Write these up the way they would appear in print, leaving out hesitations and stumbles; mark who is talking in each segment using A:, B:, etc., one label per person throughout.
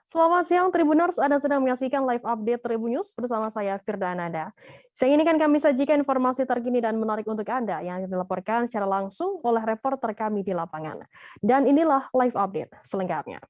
A: Selamat siang Tribuners, Anda sedang menyaksikan live update Tribun News bersama saya Firda Ananda. Siang ini kan kami sajikan informasi terkini dan menarik untuk Anda yang dilaporkan secara langsung oleh reporter kami di lapangan. Dan inilah live update selengkapnya.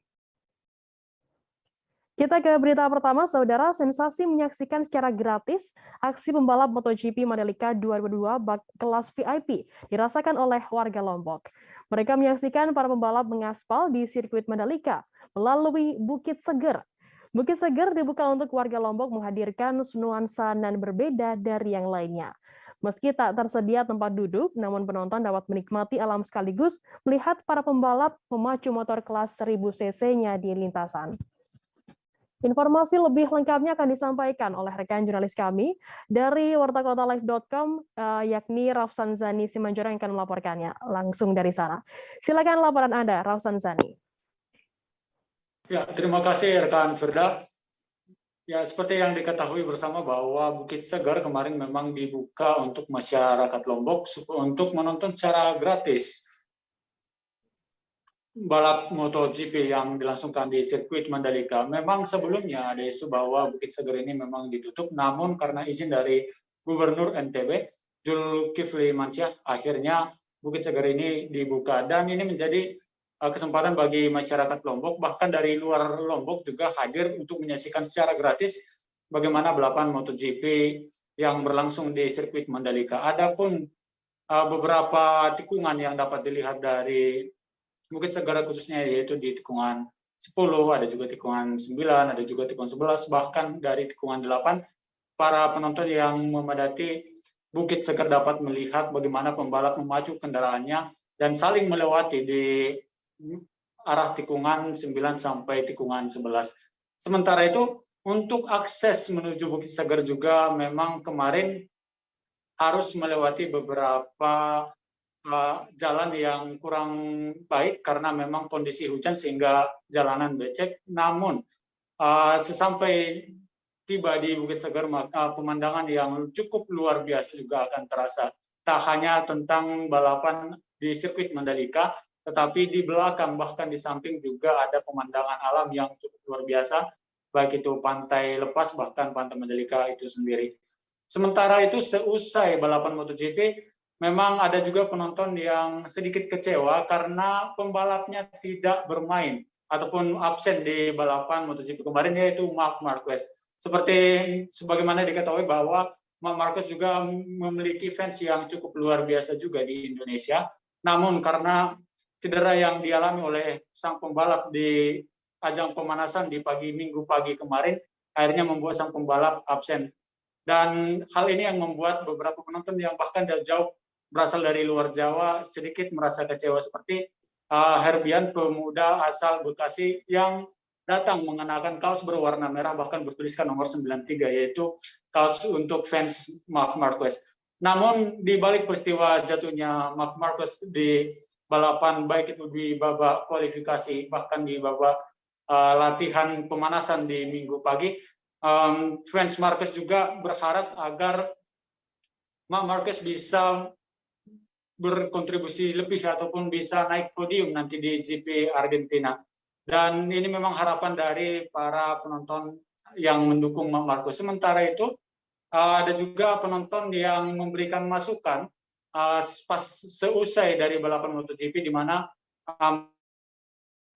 A: Kita ke berita pertama, Saudara. Sensasi menyaksikan secara gratis aksi pembalap MotoGP Mandalika 2022 bak kelas VIP dirasakan oleh warga Lombok. Mereka menyaksikan para pembalap mengaspal di sirkuit Mandalika melalui Bukit Seger. Bukit Seger dibuka untuk warga Lombok menghadirkan nuansa nan berbeda dari yang lainnya. Meski tak tersedia tempat duduk, namun penonton dapat menikmati alam sekaligus melihat para pembalap memacu motor kelas 1000 cc-nya di lintasan. Informasi lebih lengkapnya akan disampaikan oleh rekan jurnalis kami dari wartakotalive.com, yakni Rafsan Zani Simanjorang yang akan melaporkannya langsung dari sana. Silakan laporan Anda, Rafsan Zani.
B: Ya, terima kasih rekan Firda. Ya, seperti yang diketahui bersama bahwa Bukit Segar kemarin memang dibuka untuk masyarakat Lombok untuk menonton secara gratis balap MotoGP yang dilangsungkan di sirkuit Mandalika. Memang sebelumnya ada isu bahwa Bukit Segar ini memang ditutup, namun karena izin dari Gubernur NTB, Zulkifli Mansyah, akhirnya Bukit Segar ini dibuka. Dan ini menjadi kesempatan bagi masyarakat Lombok, bahkan dari luar Lombok juga hadir untuk menyaksikan secara gratis bagaimana balapan MotoGP yang berlangsung di sirkuit Mandalika. Adapun beberapa tikungan yang dapat dilihat dari Bukit Segar khususnya, yaitu di tikungan 10, ada juga tikungan 9, ada juga tikungan 11, bahkan dari tikungan 8, para penonton yang memadati Bukit Segar dapat melihat bagaimana pembalap memacu kendaraannya dan saling melewati di arah tikungan 9 sampai tikungan 11. Sementara itu, untuk akses menuju Bukit Segar juga memang kemarin harus melewati beberapa jalan yang kurang baik karena memang kondisi hujan sehingga jalanan becek. Namun sesampai tiba di Bukit Segar, maka pemandangan yang cukup luar biasa juga akan terasa. Tak hanya tentang balapan di sirkuit Mandalika, tetapi di belakang bahkan di samping juga ada pemandangan alam yang cukup luar biasa, baik itu pantai lepas bahkan pantai Mandalika itu sendiri. Sementara itu seusai balapan MotoGP, memang ada juga penonton yang sedikit kecewa karena pembalapnya tidak bermain ataupun absen di balapan MotoGP kemarin, yaitu Marc Marquez. Sebagaimana diketahui bahwa Marc Marquez juga memiliki fans yang cukup luar biasa juga di Indonesia. Namun karena cedera yang dialami oleh sang pembalap di ajang pemanasan di Minggu pagi kemarin, akhirnya membuat sang pembalap absen. Dan hal ini yang membuat beberapa penonton yang bahkan jauh-jauh berasal dari luar Jawa sedikit merasa kecewa, seperti Herbian, pemuda asal Bekasi yang datang mengenakan kaos berwarna merah bahkan bertuliskan nomor 93, yaitu kaos untuk fans Marc Marquez. Namun di balik peristiwa jatuhnya Marc Marquez di balapan, baik itu di babak kualifikasi bahkan di babak latihan pemanasan di Minggu pagi, fans Marquez juga berharap agar Marc Marquez bisa berkontribusi lebih ataupun bisa naik podium nanti di GP Argentina. Dan ini memang harapan dari para penonton yang mendukung Marc Marquez. Sementara itu ada juga penonton yang memberikan masukan pas seusai dari balapan MotoGP, di mana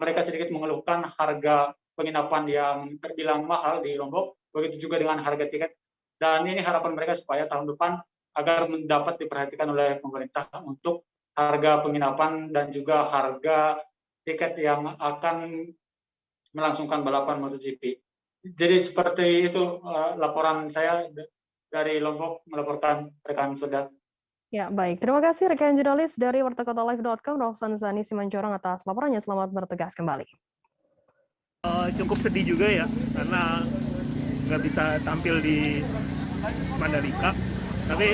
B: mereka sedikit mengeluhkan harga penginapan yang terbilang mahal di Lombok, begitu juga dengan harga tiket. Dan ini harapan mereka supaya tahun depan agar dapat diperhatikan oleh pemerintah untuk harga penginapan dan juga harga tiket yang akan melangsungkan balapan MotoGP. Jadi seperti itu laporan saya dari Lombok, melaporkan rekan Firda.
A: Ya, baik. Terima kasih rekan jurnalis dari wartakotalive.com, Rafsan Zani Simanjorang atas laporannya. Selamat bertugas kembali.
C: Cukup sedih juga ya, karena nggak bisa tampil di Mandalika. Tapi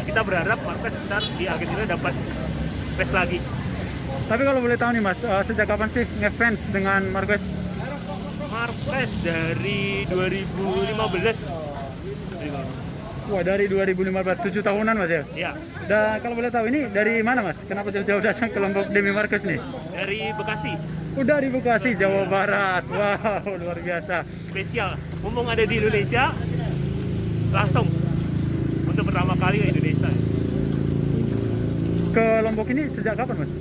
C: kita berharap Marquez ntar di Argentina dapat race lagi.
D: Tapi kalau boleh tahu nih Mas, sejak kapan sih ngefans dengan Marquez?
C: Marquez dari 2015.
D: Wah, dari 2015, 7 tahunan Mas ya?
C: Ya,
D: Dan kalau boleh tahu ini dari mana Mas? Kenapa jauh-jauh datang ke Lombok demi Markus nih?
C: dari Bekasi.
D: Udah di Bekasi, Jawa Barat. Wow, luar biasa.
C: Spesial. Mumpung ada di Indonesia, langsung untuk pertama kali ke Indonesia.
D: Ke Lombok ini sejak kapan Mas?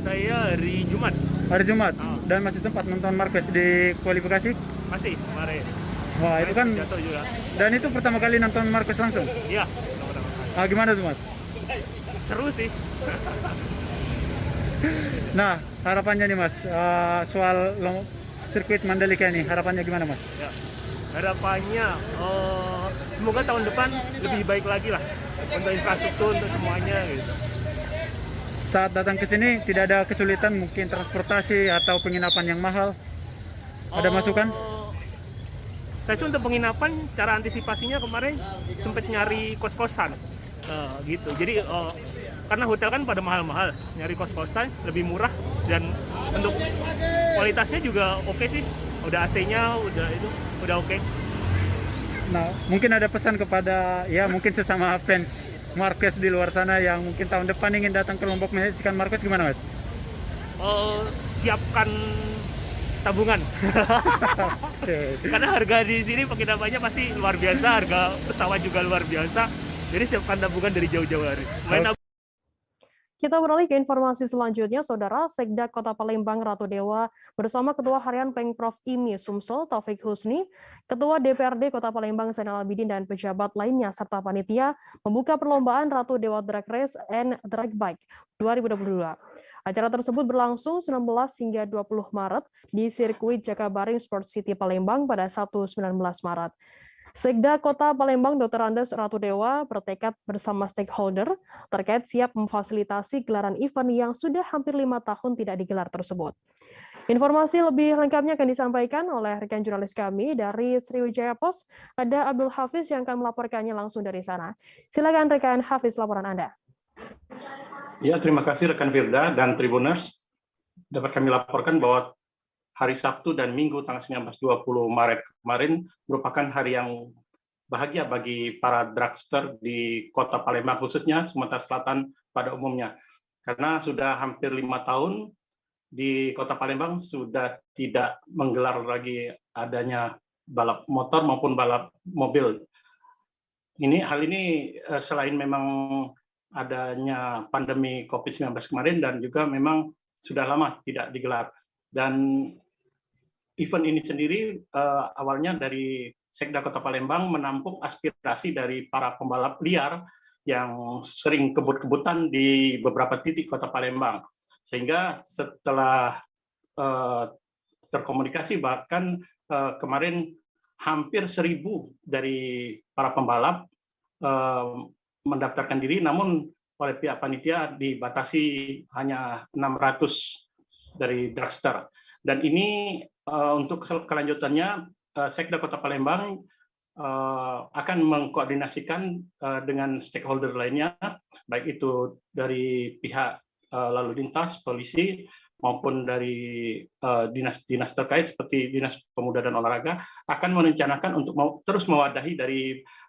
C: Saya hari Jumat.
D: Hari Jumat.
C: Ah.
D: Dan masih sempat nonton Markus di kualifikasi?
C: Masih kemarin.
D: Wah, itu kan.
C: Jatuh juga.
D: Dan itu pertama kali nonton Markus langsung?
C: Iya, pertama kali.
D: Ah, gimana tuh Mas?
C: Seru sih.
D: Nah, harapannya nih Mas, soal sirkuit Mandalika ini, harapannya gimana Mas?
C: Ya. Harapannya semoga tahun depan lebih baik lagi lah untuk infrastruktur untuk semuanya gitu.
D: Saat datang ke sini tidak ada kesulitan mungkin transportasi atau penginapan yang mahal? Ada masukan?
C: Saya sih untuk penginapan cara antisipasinya kemarin sempat nyari kos-kosan gitu. Jadi karena hotel kan pada mahal-mahal, nyari kos-kosan lebih murah dan untuk kualitasnya juga oke sih. Udah AC-nya, udah oke.
D: Nah, mungkin ada pesan kepada ya mungkin sesama fans Markus di luar sana yang mungkin tahun depan ingin datang ke Lombok menyaksikan Markus, gimana Mas?
C: Siapkan tabungan. Karena harga di sini penginapannya pasti luar biasa, harga pesawat juga luar biasa. Jadi siapkan tabungan dari jauh-jauh hari.
A: Kita beralih ke informasi selanjutnya, Saudara. Sekda Kota Palembang Ratu Dewa bersama Ketua Harian Pengprov IMI Sumsel Taufik Husni, Ketua DPRD Kota Palembang Zainal Abidin dan pejabat lainnya serta panitia membuka perlombaan Ratu Dewa Drag Race and Drag Bike 2022. Acara tersebut berlangsung 19 hingga 20 Maret di sirkuit Jakabaring Sport City Palembang pada Sabtu 19 Maret. Sekda Kota Palembang Dr. Andes Ratu Dewa bertekad bersama stakeholder terkait siap memfasilitasi gelaran event yang sudah hampir 5 tahun tidak digelar tersebut. Informasi lebih lengkapnya akan disampaikan oleh rekan jurnalis kami dari Sriwijaya Post, ada Abdul Hafiz yang akan melaporkannya langsung dari sana. Silakan rekan Hafiz, laporan Anda.
E: Ya, terima kasih rekan Firda dan Tribuners. Dapat kami laporkan bahwa hari Sabtu dan Minggu tanggal 19-20 Maret kemarin merupakan hari yang bahagia bagi para dragster di Kota Palembang, khususnya Sumatera Selatan pada umumnya. Karena sudah hampir 5 tahun di Kota Palembang sudah tidak menggelar lagi adanya balap motor maupun balap mobil. Hal ini selain memang adanya pandemi COVID-19 kemarin dan juga memang sudah lama tidak digelar. Dan event ini sendiri awalnya dari Sekda Kota Palembang menampung aspirasi dari para pembalap liar yang sering kebut-kebutan di beberapa titik Kota Palembang. Sehingga setelah terkomunikasi bahkan kemarin hampir 1.000 dari para pembalap mendaftarkan diri, namun oleh pihak panitia dibatasi hanya 600 dari dragster. Dan ini untuk kelanjutannya, Sekda Kota Palembang akan mengkoordinasikan dengan stakeholder lainnya, baik itu dari pihak lalu lintas, polisi, maupun dari dinas-dinas terkait seperti Dinas Pemuda dan Olahraga, akan merencanakan untuk terus mewadahi dari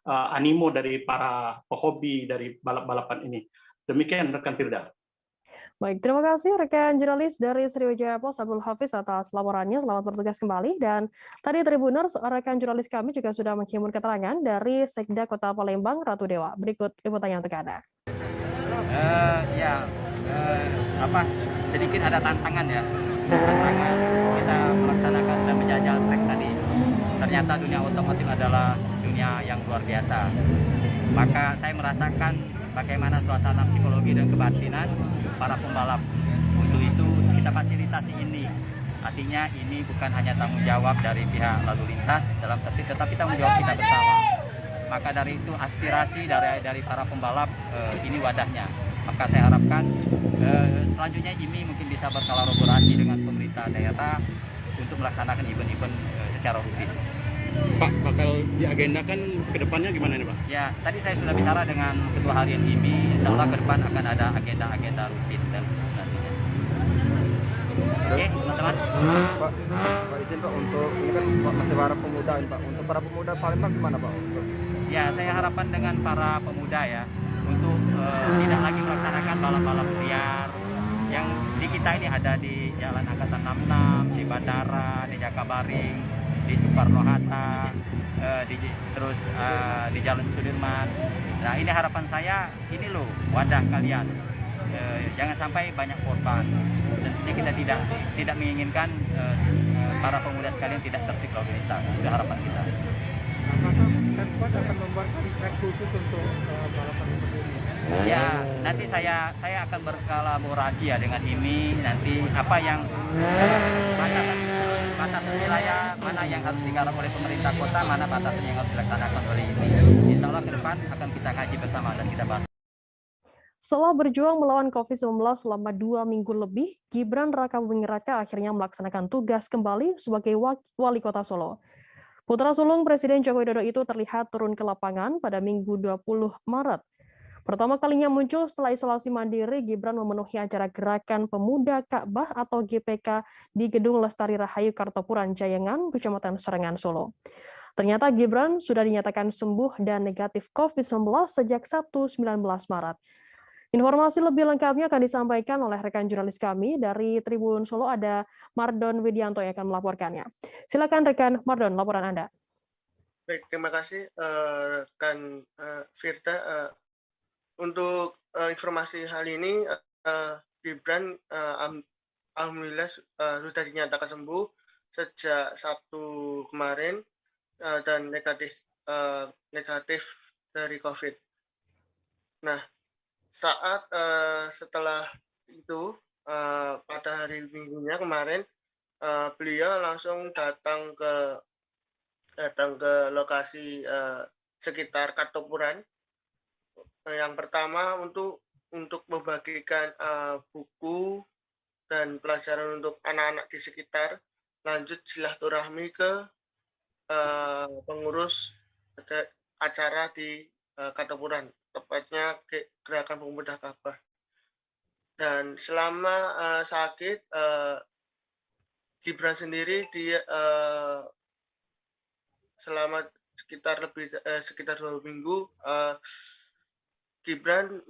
E: animo dari para pehobi dari balap-balapan ini. Demikian rekan Firda.
A: Baik, terima kasih rekan jurnalis dari Sriwijaya Post Abdul Hafiz atas laporannya. Selamat bertugas kembali. Dan tadi Tribuners, rekan jurnalis kami juga sudah menghimpun keterangan dari Sekda Kota Palembang Ratu Dewa. Berikut liputannya untuk Anda.
F: Sedikit ada tantangan ya. Tantangan kita melaksanakan dan menjajal trek tadi. Ternyata dunia otomotif adalah dunia yang luar biasa. Maka saya merasakan bagaimana suasana psikologi dan kebatinan para pembalap. Untuk itu kita fasilitasi ini. Artinya ini bukan hanya tanggung jawab dari pihak lalu lintas dalam tetapi tanggung jawab kita bersama. Maka dari itu aspirasi dari para pembalap ini wadahnya. Maka saya harapkan selanjutnya IMI mungkin bisa berkolaborasi dengan pemerintah daerah untuk melaksanakan event-event secara rutin.
G: Pak, bakal diagendakan ke depannya gimana nih Pak?
F: Ya, tadi saya sudah bicara dengan Ketua Harian IMI, insya Allah ke depan akan ada agenda-agenda rutin dan nantinya. Oke, teman-teman.
H: Pak izin Pak, untuk ini kan masih para pemuda ini Pak. Untuk para pemuda Palembang gimana Pak?
F: Ya, saya harapan dengan para pemuda ya untuk tidak lagi melaksanakan balap-balap liar yang di kita ini ada di Jalan Angkatan 66, di Bandara, di Jakabaring, di Soekarno-Hatta, terus di Jalan Sudirman. Nah, ini harapan saya, ini loh wadah kalian. Jangan sampai banyak korban. Tentunya kita tidak menginginkan para pemuda sekalian tidak tertib lalu lintas. Itu harapan kita.
D: Apakah Pemkot akan membuatkan track khusus untuk balapan seperti ini?
F: Ya, nanti saya akan berkolaborasi ya dengan ini. Nanti apa yang batasan wilayah mana yang harus digarap oleh pemerintah kota, mana batasan yang harus dilaksanakan oleh ini. Insya Allah ke depan akan kita kaji bersama dan kita bahas.
A: Setelah berjuang melawan COVID-19 selama 2 minggu lebih, Gibran Rakabuming Raka akhirnya melaksanakan tugas kembali sebagai Wali Kota Solo. Putra sulung Presiden Joko Widodo itu terlihat turun ke lapangan pada Minggu 20 Maret. Pertama kalinya muncul setelah isolasi mandiri, Gibran memenuhi acara Gerakan Pemuda Ka'bah atau GPK di Gedung Lestari Rahayu Kartopuran Jayangan, Kecamatan Serengan, Solo. Ternyata Gibran sudah dinyatakan sembuh dan negatif COVID-19 sejak Sabtu 19 Maret. Informasi lebih lengkapnya akan disampaikan oleh rekan jurnalis kami dari Tribun Solo, ada Mardon Widianto yang akan melaporkannya. Silakan rekan Mardon, laporan Anda.
H: Baik, terima kasih rekan Firda. Untuk informasi hal ini, Gibran alhamdulillah sudah dinyatakan sembuh sejak Sabtu kemarin dan negatif dari COVID. Nah, setelah itu pada hari Minggunya kemarin beliau langsung datang ke lokasi sekitar Kartopuran. Yang pertama untuk membagikan buku dan pelajaran untuk anak-anak di sekitar, lanjut silaturahmi ke pengurus acara di Kartopuran, tepatnya Gerakan Pemuda Ka'bah. Dan selama sakit, Gibran sendiri dia selama sekitar 2 minggu Gibran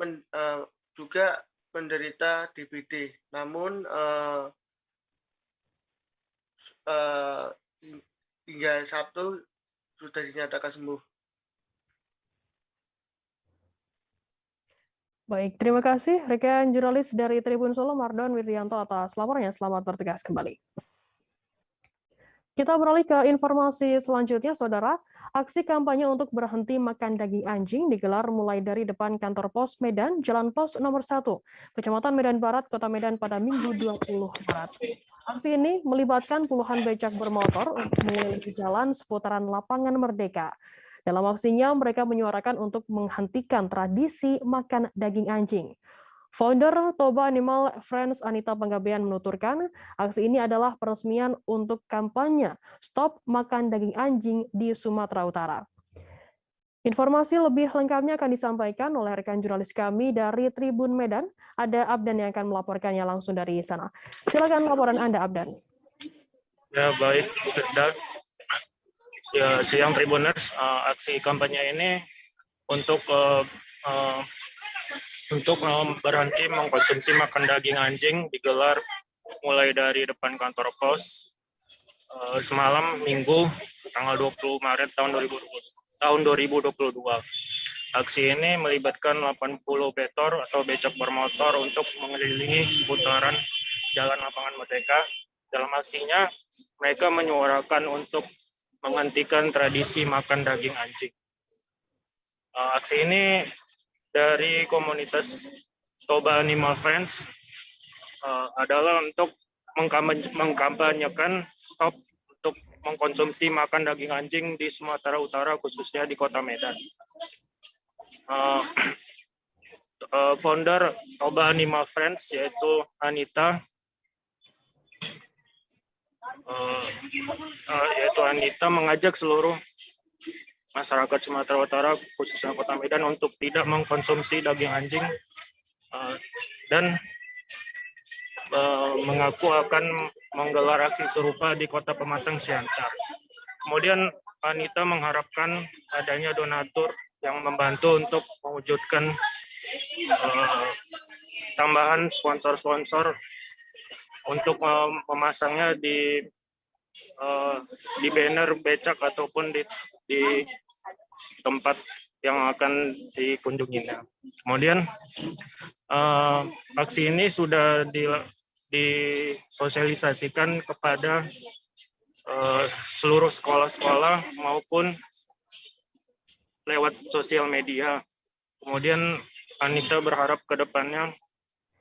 H: juga menderita DBD, namun hingga Sabtu sudah dinyatakan sembuh.
A: Baik, terima kasih rekan jurnalis dari Tribun Solo, Mardon Widianto atas laporannya. Selamat bertugas kembali. Kita beralih ke informasi selanjutnya, Saudara. Aksi kampanye untuk berhenti makan daging anjing digelar mulai dari depan kantor pos Medan, Jalan Pos nomor 1, Kecamatan Medan Barat, Kota Medan pada Minggu 20 Maret. Aksi ini melibatkan puluhan becak bermotor untuk mengelilingi jalan seputaran Lapangan Merdeka. Dalam aksinya, mereka menyuarakan untuk menghentikan tradisi makan daging anjing. Founder Toba Animal Friends Anita Panggabean menuturkan, aksi ini adalah peresmian untuk kampanye Stop Makan Daging Anjing di Sumatera Utara. Informasi lebih lengkapnya akan disampaikan oleh rekan jurnalis kami dari Tribun Medan, ada Abdan yang akan melaporkannya langsung dari sana. Silakan laporan Anda, Abdan.
C: Ya, baik, Firda. Ya, siang Tribuners, aksi kampanye ini untuk berhenti mengkonsumsi makan daging anjing digelar mulai dari depan kantor pos semalam Minggu tanggal 20 Maret tahun 2022. Aksi ini melibatkan 80 betor atau becak bermotor untuk mengelilingi seputaran Jalan Lapangan Merdeka. Dalam aksinya, mereka menyuarakan untuk menghentikan tradisi makan daging anjing. Aksi ini dari komunitas Toba Animal Friends adalah untuk mengkampanyekan stop untuk mengkonsumsi makan daging anjing di Sumatera Utara, khususnya di Kota Medan. Founder Toba Animal Friends yaitu Anita mengajak seluruh masyarakat Sumatera Utara, khususnya Kota Medan, untuk tidak mengkonsumsi daging anjing dan mengaku akan menggelar aksi serupa di Kota Pematang Siantar. Kemudian Anita mengharapkan adanya donatur yang membantu untuk mewujudkan tambahan sponsor-sponsor untuk memasangnya di banner becak ataupun di tempat yang akan dikunjunginya. Kemudian aksi ini sudah disosialisasikan kepada seluruh sekolah-sekolah maupun lewat sosial media. Kemudian Anita berharap ke depannya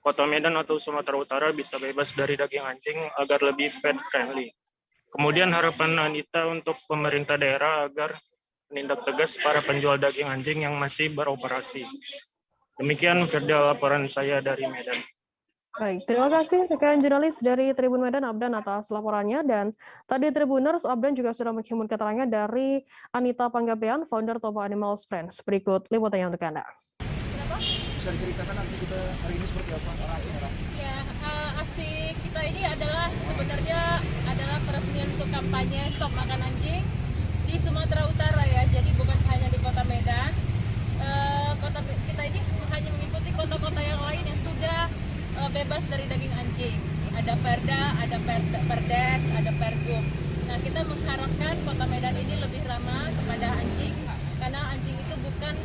C: Kota Medan atau Sumatera Utara bisa bebas dari daging anjing agar lebih pet friendly. Kemudian harapan Anita untuk pemerintah daerah agar menindak tegas para penjual daging anjing yang masih beroperasi. Demikian Firda laporan saya dari Medan.
A: Baik, terima kasih rekan jurnalis dari Tribun Medan Abdan atas laporannya. Dan tadi Tribuners, Abdan juga sudah menghimpun keterangan dari Anita Panggabean, founder Toba Animals Friends. Berikut liputannya untuk Anda.
I: Bisa diceritakan aksi kita hari ini seperti apa?
J: Ya, aksi kita ini adalah sebenarnya adalah peresmian untuk kampanye Stop Makan Anjing di Sumatera Utara ya. Jadi bukan hanya di Kota Medan. Kota kita ini hanya mengikuti kota-kota yang lain yang sudah bebas dari daging anjing. Ada Perda, ada Perdes, ada Pergub. Nah, kita mengharapkan Kota Medan ini lebih ramah kepada anjing karena anjing itu bukan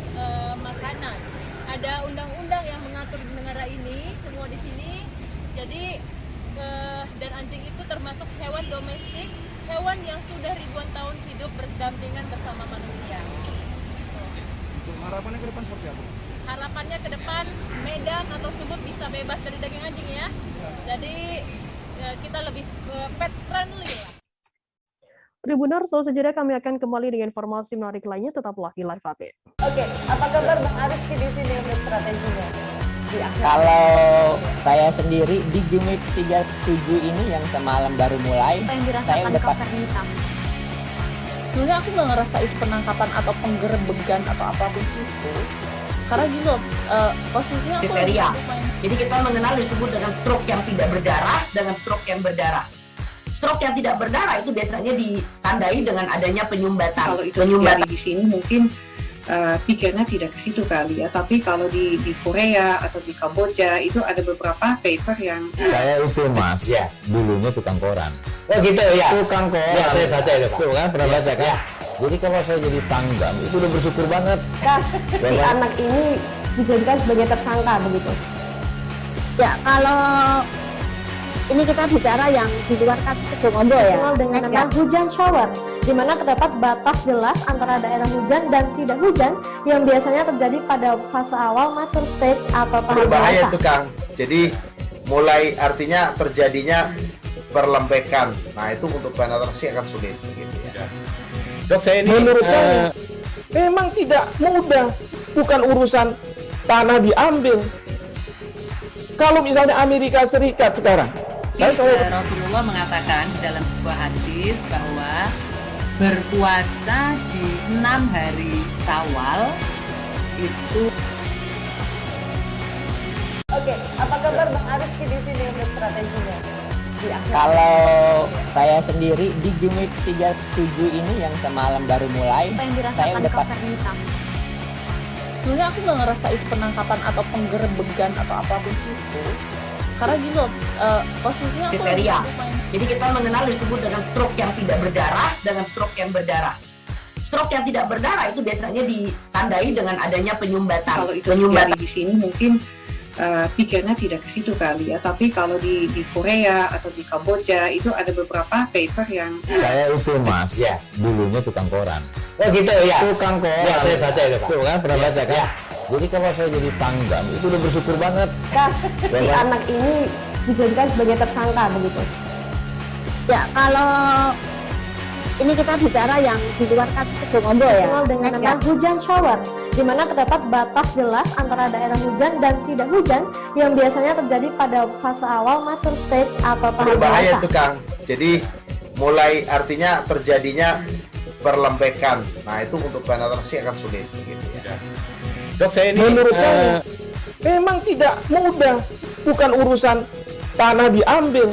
J: makanan. Ada undang-undang yang mengatur di negara ini, semua di sini. Jadi dan anjing itu termasuk hewan domestik, hewan yang sudah ribuan tahun hidup berdampingan bersama manusia.
I: Harapannya ke depan seperti apa?
J: Harapannya ke depan Medan atau Sumut bisa bebas dari daging anjing ya. Jadi kita lebih pet friendly lah.
A: Tribuners, selesai jeda kami akan kembali dengan informasi menarik lainnya. Tetaplah di Live Update.
K: Oke, apa kabar Bang Arif di sini untuk strateginya?
L: Kalau saya sendiri di Gimmick 37 ini yang semalam baru mulai, saya udah
K: hitam.
M: Sebenarnya aku nggak ngerasa itu penangkapan atau penggerebegan atau apapun itu. Karena gitu, posisinya aku
N: kriteria. Jadi kita mengenal disebut dengan stroke yang tidak berdarah dengan stroke yang berdarah. Stroke yang tidak berdarah itu biasanya ditandai dengan adanya penyumbatan.
O: Kalau itu terjadi di sini mungkin pikirnya tidak ke situ kali ya. Tapi kalau di Korea atau di Kamboja itu ada beberapa paper yang
P: saya itu Mas, ya, dulunya tukang koran.
L: Oh gitu ya.
P: Tukang koran.
L: Ya, saya baca itu Pak.
P: Tuh kan pernah baca kan? Ya. Jadi kalau saya jadi Pangdam itu udah bersyukur banget.
K: Si anak ini dijadikan sebagai tersangka begitu.
Q: Ya, kalau ini kita bicara yang di luar kasus Situbondo ya.
K: Dengan nama hujan shower, di mana terdapat batas jelas antara daerah hujan dan tidak hujan yang biasanya terjadi pada fase awal mature stage atau tahap
R: berbahaya itu Kang. Jadi mulai artinya terjadinya perlembekan. Nah itu untuk penetrasi akan sulit. Gitu ya.
S: Dok, saya ini menurut saya memang tidak mudah, bukan urusan tanah diambil. Kalau misalnya Amerika Serikat sekarang,
T: Rasulullah mengatakan dalam sebuah hadis bahwa berpuasa di 6 hari Syawal itu.
K: Oke, apa kabar Bang Arif di sini untuk strateginya?
L: Kalau saya sendiri di Gimmick 37 ini yang semalam baru mulai, saya udah
K: hitam.
M: Sebenarnya aku nggak ngerasa itu penangkapan atau penggerebegan atau apapun itu. Karena gitu, posisinya aku
N: kriteria. Jadi kita mengenal disebut dengan stroke yang tidak berdarah dengan stroke yang berdarah. Stroke yang tidak berdarah itu biasanya ditandai dengan adanya penyumbatan.
O: Kalau itu terjadi di sini mungkin pikirnya tidak ke situ kali ya. Tapi kalau di Korea atau di Kamboja itu ada beberapa paper yang
P: saya itu Mas, ya, dulunya tukang koran.
L: Oh gitu ya.
P: Tukang koran.
L: Ya, saya baca itu Pak.
P: Tuh kan pernah baca kan? Ya. Jadi kalau saya jadi Pangdam itu udah bersyukur banget.
K: Si anak ini dijadikan sebagai tersangka begitu.
Q: Ya, kalau ini kita bicara yang di luar kasus Situbondo ya.
K: Dengan nama hujan shower, di mana terdapat batas jelas antara daerah hujan dan tidak hujan yang biasanya terjadi pada fase awal mature stage atau tahap
R: berbahaya itu Kang. Jadi mulai artinya terjadinya perlembekan. Nah itu untuk penetrasi akan sulit. Gitu ya.
S: Dok, saya ini menurut saya memang tidak mudah, bukan urusan tanah diambil.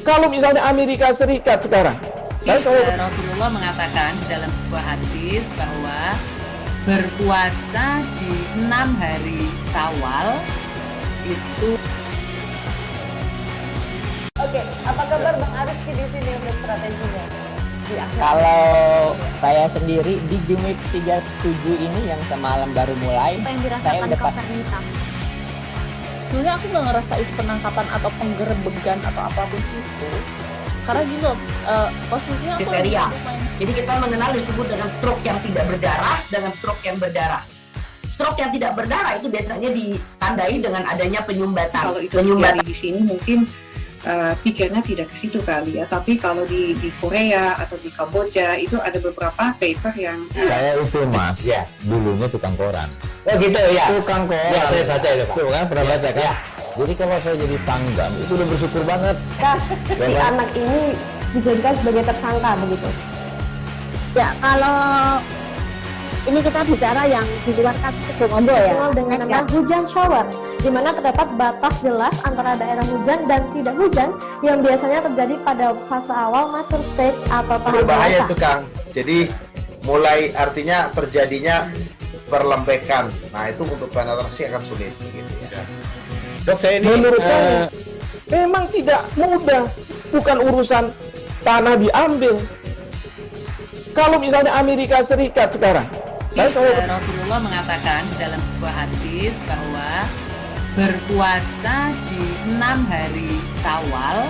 S: Kalau misalnya Amerika Serikat sekarang,
T: Rasulullah mengatakan dalam sebuah hadis bahwa berpuasa di 6 hari Syawal itu.
K: Oke, apa kabar Bang Arif di sini untuk strateginya?
L: Kalau saya sendiri di Jumit 37 ini yang semalam baru mulai,
M: Apa yang
L: saya
M: dirasakan
L: udah
M: Kak sebenarnya aku nggak ngerasain penangkapan atau penggerebegan atau apapun itu, karena gini loh, posisinya aku
N: kriteria. Jadi kita mengenal disebut dengan stroke yang tidak berdarah dengan stroke yang berdarah. Stroke yang tidak berdarah itu biasanya ditandai dengan adanya penyumbatan.
O: Kalau itu terjadi di sini mungkin pikirnya tidak ke situ kali ya, tapi kalau di Korea atau di Kamboja itu ada beberapa paper yang
P: Saya itu Mas, dulunya tukang koran.
L: Oh gitu ya.
P: Tukang koran.
L: Ya, saya baca itu Pak.
P: Tuh kan pernah baca kan? Jadi kalau saya jadi pangdam itu udah bersyukur banget.
K: Si anak ini dijadikan sebagai tersangka begitu.
Q: Ya, kalau ini kita bicara yang di luar kasus Bongombo ya.
K: Dikenal dengan nama hujan shower, di mana terdapat batas jelas antara daerah hujan dan tidak hujan yang biasanya terjadi pada fase awal mature stage atau tahap
R: Berbahaya
K: dewasa.
R: itu Kang. Jadi mulai artinya terjadinya perlembekan. Nah itu untuk penetrasi akan sulit. Gitu ya.
S: Dok, saya ini menurut saya memang tidak mudah, bukan urusan tanah diambil. Kalau misalnya Amerika Serikat sekarang,
T: Rasulullah mengatakan dalam sebuah hadis bahwa berpuasa di 6 hari Syawal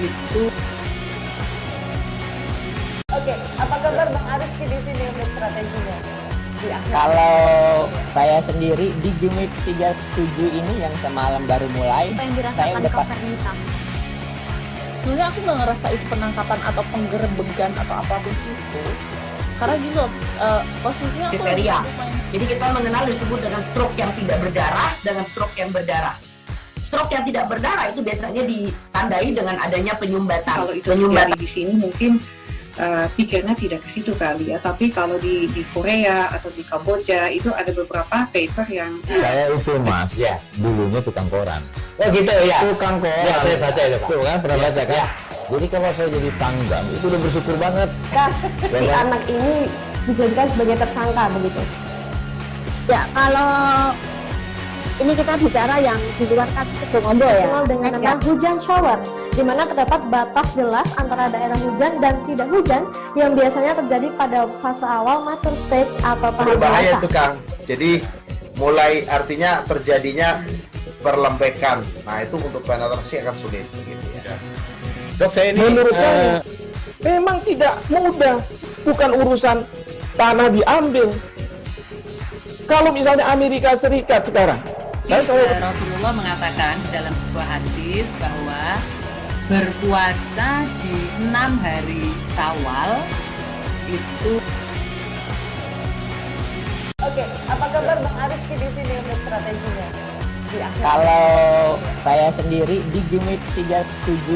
T: itu.
K: Oke, apa kabar Bang Arif di sini untuk strateginya?
L: Kalau saya sendiri di Jumit 37 ini yang semalam baru mulai,
M: Apa yang
L: saya
M: dirasakan
L: udah
M: Kak sebenarnya aku nggak ngerasain penangkapan atau penggerebegan atau apapun itu, karena gini loh, posisinya aku
N: kriteria. Jadi kita mengenal disebut dengan stroke yang tidak berdarah dengan stroke yang berdarah. Stroke yang tidak berdarah itu biasanya ditandai dengan adanya penyumbatan.
O: kalau itu terjadi di sini mungkin pikirnya tidak ke situ kali ya, tapi kalau di Korea atau di Kamboja itu ada beberapa paper yang
P: Saya itu Mas, dulunya tukang koran.
L: Oh gitu ya.
P: Tukang koran.
L: Ya, saya baca itu Pak.
P: Tuh kan pernah baca kan? Jadi kalau saya jadi pangdam itu udah bersyukur banget.
K: Si anak ini dijadikan sebagai tersangka begitu.
Q: Ya, kalau ini kita bicara yang di luar kasus Bongombo ya.
K: Dikenal dengan nama hujan shower, di mana terdapat batas jelas antara daerah hujan dan tidak hujan yang biasanya terjadi pada fase awal mature stage atau tahap
R: Berbahaya
K: dewasa.
R: itu Kang. Jadi mulai artinya terjadinya perlembekan. Nah itu untuk penetrasi akan sulit. Gitu ya.
S: Dok, saya ini menurut saya memang tidak mudah, bukan urusan tanah diambil. Kalau misalnya Amerika Serikat sekarang,
T: Rasulullah mengatakan dalam sebuah hadis bahwa berpuasa di 6 hari Syawal itu.
K: Oke, apa kabar Bang Arif di sini untuk strateginya?
L: Kalau saya sendiri di Jumit 37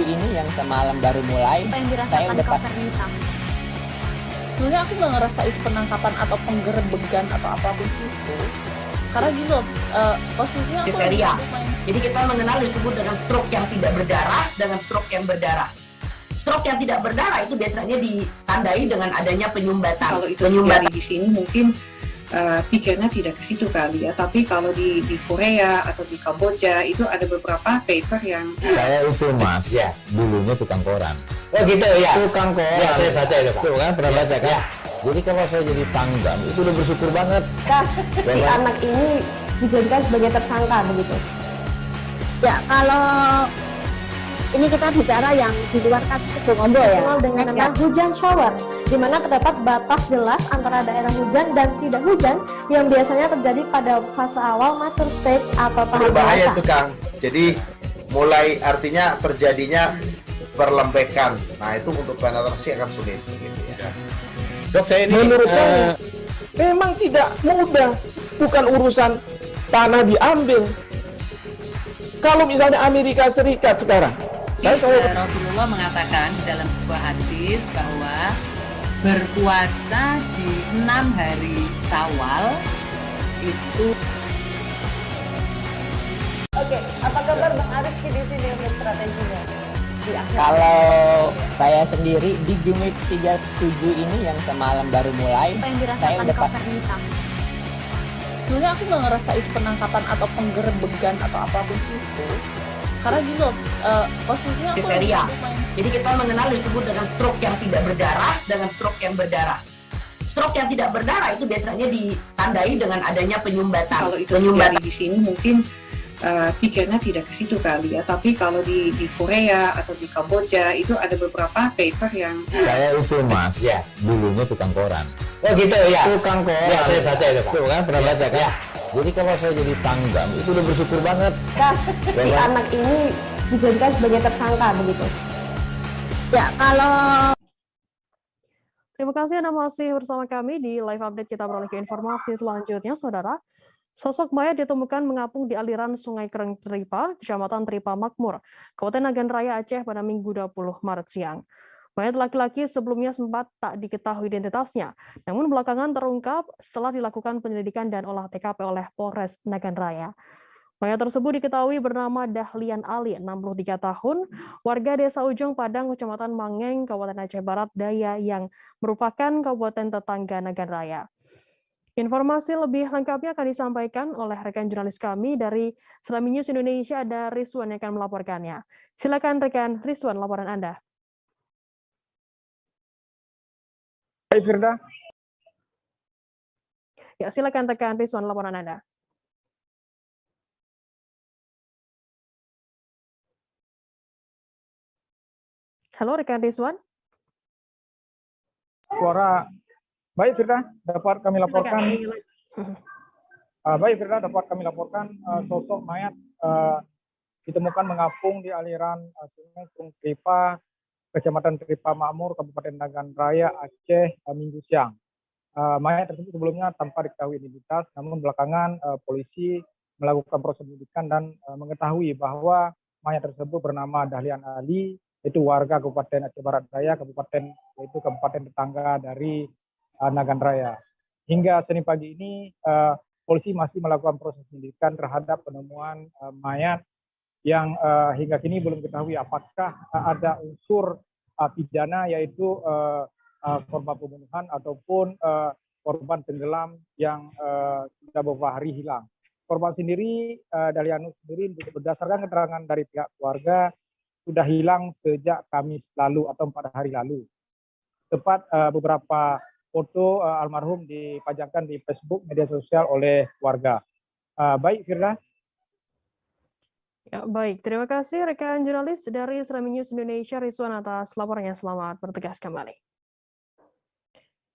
L: ini yang semalam baru mulai,
M: Apa yang
L: saya
M: dirasakan
L: udah
M: Kak sebenarnya aku nggak ngerasain penangkapan atau penggerebegan atau apapun itu, karena gini loh, posisinya aku
N: kriteria. Jadi kita mengenal disebut dengan stroke yang tidak berdarah dengan stroke yang berdarah. Stroke yang tidak berdarah itu biasanya ditandai dengan adanya penyumbatan.
O: kalau itu terjadi di sini mungkin pikirnya tidak ke situ kali ya, tapi kalau di Korea atau di Kamboja itu ada beberapa paper yang
P: Saya itu Mas, dulunya tukang koran.
L: Oh gitu ya.
P: Tukang koran.
L: Ya, saya baca itu Pak.
P: Tuh kan pernah baca kan? Jadi kalau saya jadi pangdam itu udah bersyukur banget.
K: Si anak ini dijadikan sebagai tersangka begitu.
Q: Ya, kalau ini kita bicara yang di luar kasus Bongombo ya.
K: Dikenal dengan nama hujan shower, di mana terdapat batas jelas antara daerah hujan dan tidak hujan yang biasanya terjadi pada fase awal mature stage atau tahap
R: Berbahaya
K: dewasa.
R: itu Kang. Jadi mulai artinya terjadinya perlembekan. Nah itu untuk penetrasi akan sulit. Gitu ya.
S: Dok, saya ini menurut saya memang tidak mudah, bukan urusan tanah diambil. Kalau misalnya Amerika Serikat sekarang,
T: Rasulullah mengatakan dalam sebuah hadis bahwa berpuasa di 6 hari Syawal itu.
K: Oke, apa kabar Bang Arif di sini untuk strateginya?
L: Kalau saya sendiri di Jumik 37 ini yang semalam baru mulai,
M: Apa yang
L: saya
M: dirasakan
L: udah
M: Kak Fernita? Sebenarnya aku nggak ngerasa itu penangkapan atau penggerebegan atau apapun itu. Karena gini loh, posisinya aku
N: Kriteria. Jadi kita mengenal disebut dengan stroke yang tidak berdarah dengan stroke yang berdarah. Stroke yang tidak berdarah itu biasanya ditandai dengan adanya penyumbatan.
O: Kalau itu terjadi di sini mungkin pikirnya tidak ke situ kali ya. Tapi kalau di Korea atau di Kamboja itu ada beberapa paper yang
P: Saya itu Mas, dulunya tukang koran.
L: Oh gitu ya.
P: Tukang koran.
L: Ya, saya baca itu Pak.
P: Tuh kan pernah baca kan?
L: Ya.
P: Jadi kalau saya jadi Pangdam itu udah bersyukur banget.
K: Si anak ini dijadikan sebagai tersangka begitu.
Q: Ya, kalau
A: Terima kasih Anda masih bersama kami di live update. Kita beralih ke informasi selanjutnya, Saudara. Sosok mayat ditemukan mengapung di aliran Sungai Kereng Tripa, Kecamatan Tripa Makmur, Kabupaten Nagan Raya, Aceh pada Minggu 20 Maret siang. Mayat laki-laki sebelumnya sempat tak diketahui identitasnya, namun belakangan terungkap setelah dilakukan penyelidikan dan olah TKP oleh Polres Nagan Raya. Mayat tersebut diketahui bernama Dahlian Ali, 63 tahun, warga Desa Ujung Padang, Kecamatan Mangeng, Kabupaten Aceh Barat Daya, yang merupakan kabupaten tetangga Nagan Raya. Informasi lebih lengkapnya akan disampaikan oleh rekan jurnalis kami dari Selami News Indonesia, ada Rizwan yang akan melaporkannya. Silakan rekan Rizwan, laporan Anda.
U: Baik, Firda.
A: Ya, silakan rekan Rizwan, laporan Anda. Halo rekan Rizwan.
U: Suara baik, Firda, dapat kami laporkan. Baik, Firda, dapat kami laporkan sosok mayat ditemukan mengapung di aliran Sungai Kereng Tripa, Kecamatan Tripa Makmur, Kabupaten Nagan Raya, Aceh, Minggu siang. Mayat tersebut sebelumnya tanpa diketahui identitas, namun belakangan polisi melakukan proses penyidikan dan mengetahui bahwa mayat tersebut bernama Dahlian Ali, itu warga Kabupaten Aceh Barat Daya, yaitu kabupaten tetangga dari Nagan Raya. Hingga Senin pagi ini, polisi masih melakukan proses penyidikan terhadap penemuan mayat yang hingga kini belum diketahui apakah ada unsur pidana, yaitu korban pembunuhan ataupun korban tenggelam yang sudah beberapa hari hilang. Korban sendiri, Dahlianus sendiri, berdasarkan keterangan dari pihak keluarga, sudah hilang sejak Kamis lalu atau 4 hari lalu. Sempat beberapa foto almarhum dipajangkan di Facebook, media sosial oleh warga. Baik, Firda.
A: Ya, baik, terima kasih rekan jurnalis dari Selami News Indonesia, Rizwan, atas laporannya. Selamat bertugas kembali.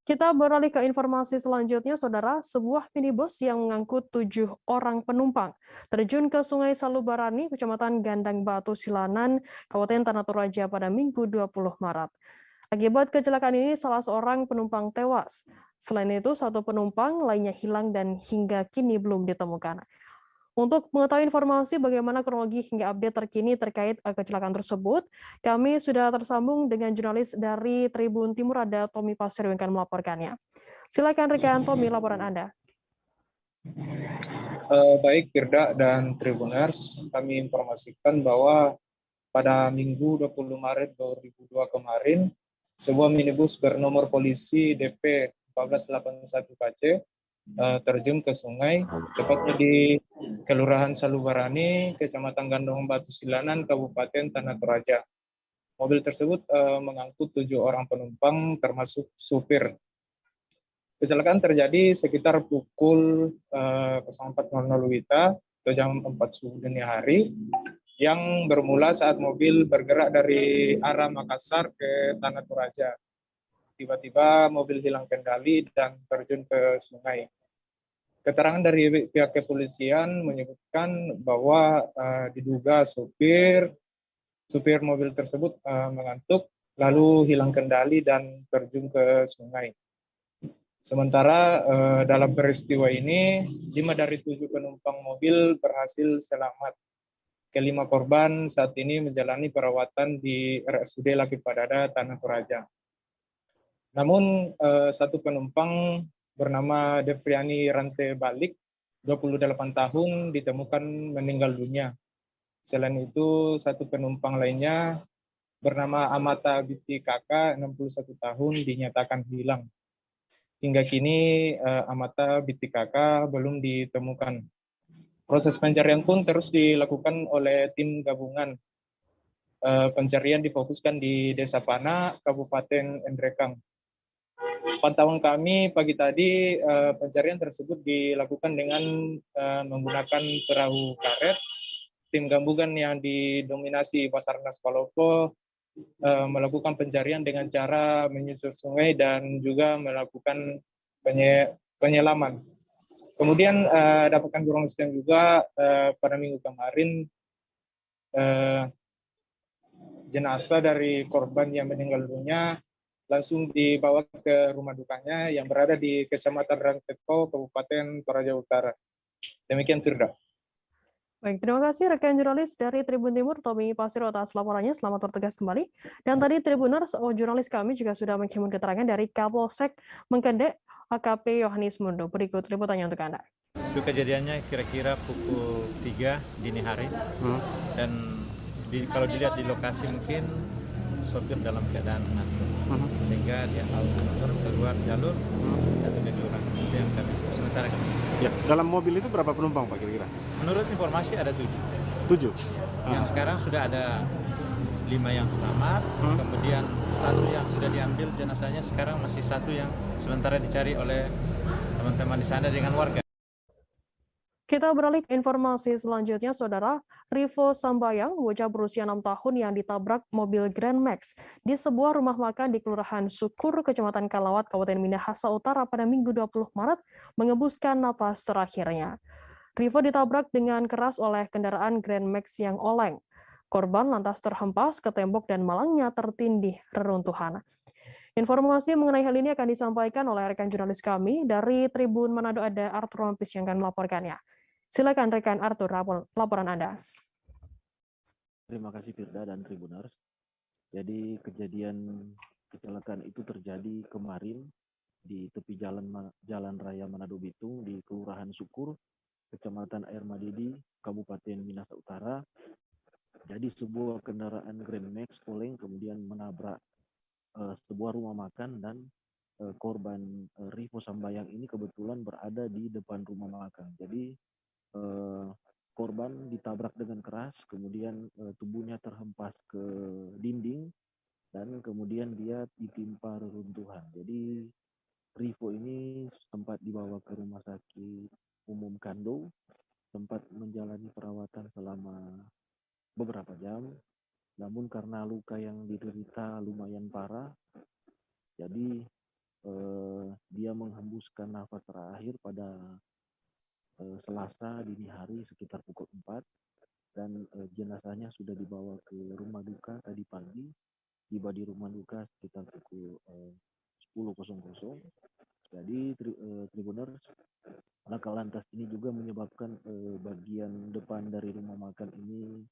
A: Kita beralih ke informasi selanjutnya, Saudara. Sebuah minibus yang mengangkut 7 orang penumpang terjun ke Sungai Salubarani, Kecamatan Gandang Batu Silanan, Kabupaten Tanah Toraja pada Minggu 20 Maret. Akibat kecelakaan ini, salah seorang penumpang tewas. Selain itu, 1 penumpang lainnya hilang dan hingga kini belum ditemukan. Untuk mengetahui informasi bagaimana kronologi hingga update terkini terkait kecelakaan tersebut, kami sudah tersambung dengan jurnalis dari Tribun Timur, ada Tommy Pasir yang akan melaporkannya. Silakan rekan Tommy, laporan Anda.
V: Baik, Firda dan Tribuners, kami informasikan bahwa pada Minggu 20 Maret 2002 kemarin, sebuah minibus bernomor polisi DP 1481 KC terjun ke sungai, tepatnya di Kelurahan Salubarani, Kecamatan Gandong Batu Silanan, Kabupaten Tanah Toraja. Mobil tersebut mengangkut 7 orang penumpang, termasuk supir. Kecelakaan terjadi sekitar pukul 04.00 WITA atau jam 4 subuh dini hari, yang bermula saat mobil bergerak dari arah Makassar ke Tanah Toraja. Tiba-tiba mobil hilang kendali dan terjun ke sungai. Keterangan dari pihak kepolisian menyebutkan bahwa diduga supir mobil tersebut mengantuk, lalu hilang kendali dan terjun ke sungai. Sementara dalam peristiwa ini, 5 dari 7 penumpang mobil berhasil selamat. Kelima korban saat ini menjalani perawatan di RSUD Laki Padada, Tanah Toraja. Namun 1 penumpang bernama Devriani Rante Balik, 28 tahun, ditemukan meninggal dunia. Selain itu, 1 penumpang lainnya bernama Amata Binti Kakak 61 tahun dinyatakan hilang. Hingga kini Amata Binti Kakak belum ditemukan. Proses pencarian pun terus dilakukan oleh tim gabungan. Pencarian difokuskan di Desa Pana, Kabupaten Endrekang. Pantauan kami pagi tadi, pencarian tersebut dilakukan dengan menggunakan perahu karet. Tim gabungan yang didominasi Basarnas Palopo melakukan pencarian dengan cara menyusur sungai dan juga melakukan penyelaman. Kemudian dapatkan informasi juga pada minggu kemarin jenazah dari korban yang meninggal dunia langsung dibawa ke rumah dukanya yang berada di Kecamatan Rangkeko, Kabupaten Toraja Utara. Demikian, Firda.
A: Baik, terima kasih rekan jurnalis dari Tribun Timur, Tommy Pasir atas laporannya. Selamat bertugas kembali. Dan tadi Tribuners, jurnalis kami juga sudah menghimpun keterangan dari Kapolsek Mengkende, AKP Yohanes Mundo. Berikut liputannya untuk Anda.
B: Itu kejadiannya kira-kira pukul 3 dini hari. Dan kalau dilihat di lokasi mungkin sopir dalam keadaan ngantuk. Sehingga dia motor keluar jalur, jatuh di jurang. Itu yang kami sementara kami.
E: Ya, dalam mobil itu berapa penumpang Pak kira-kira?
B: Menurut informasi ada 7.
E: 7?
B: Yang sekarang sudah ada 5 yang selamat, kemudian 1 yang sudah diambil jenazahnya, sekarang masih 1 yang sementara dicari oleh teman-teman di sana dengan warga.
A: Kita beralih ke informasi selanjutnya, Saudara. Rivo Sambayang, bocah berusia 6 tahun yang ditabrak mobil Grand Max di sebuah rumah makan di Kelurahan Sukur, Kecamatan Kalawat, Kabupaten Minahasa Utara pada Minggu 20 Maret, mengembuskan napas terakhirnya. Rivo ditabrak dengan keras oleh kendaraan Grand Max yang oleng. Korban lantas terhempas ke tembok dan malangnya tertindih reruntuhan. Informasi mengenai hal ini akan disampaikan oleh rekan jurnalis kami dari Tribun Manado, ada Arthur Rompis yang akan melaporkannya. Silakan rekan Arthur, laporan Anda.
W: Terima kasih Firda dan Tribuners. Jadi kejadian kecelakaan itu terjadi kemarin di tepi jalan raya Manado Bitung di Kelurahan Sukur, Kecamatan Air Madidi, Kabupaten Minahasa Utara. Jadi sebuah kendaraan Grand Max oleng kemudian menabrak sebuah rumah makan dan korban Rivo Sambayang ini kebetulan berada di depan rumah makan. Jadi korban ditabrak dengan keras, kemudian tubuhnya terhempas ke dinding dan kemudian dia ditimpa reruntuhan. Jadi Rivo ini sempat dibawa ke rumah sakit umum Kando, sempat menjalani perawatan selama beberapa jam. Namun karena luka yang diderita lumayan parah, jadi dia menghembuskan nafas terakhir pada Selasa dini hari sekitar pukul 4 dan jenazahnya sudah dibawa ke rumah duka tadi pagi. Tiba di rumah duka sekitar pukul 10.00. Jadi Tribuners, laka lantas ini juga menyebabkan bagian depan dari rumah makan ini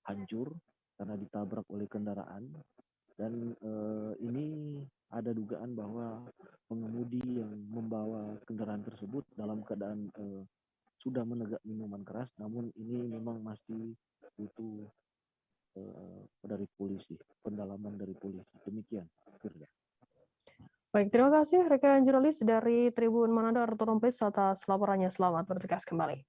W: hancur karena ditabrak oleh kendaraan. Dan ini ada dugaan bahwa pengemudi yang membawa kendaraan tersebut dalam keadaan sudah menegak minuman keras, namun ini memang masih butuh dari polisi, pendalaman dari polisi. Demikian, Firda.
A: Baik, terima kasih rekan jurnalis dari Tribun Manado, Arthur Rompis atas laporannya. Selamat bertugas kembali.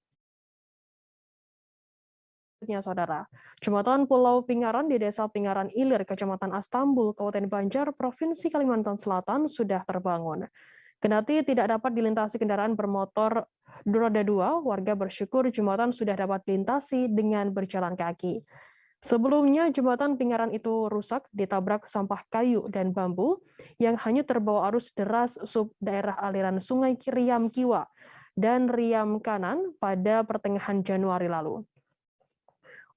A: Saudara, Jembatan Pulau Pingaran di Desa Pingaran Ilir, Kecamatan Astambul, Kabupaten Banjar, Provinsi Kalimantan Selatan sudah terbangun. Kendati tidak dapat dilintasi kendaraan bermotor roda 2, warga bersyukur jembatan sudah dapat dilintasi dengan berjalan kaki. Sebelumnya, jembatan Pingaran itu rusak ditabrak sampah kayu dan bambu yang hanyut terbawa arus deras sub daerah aliran Sungai Riam Kiwa dan Riam Kanan pada pertengahan Januari lalu.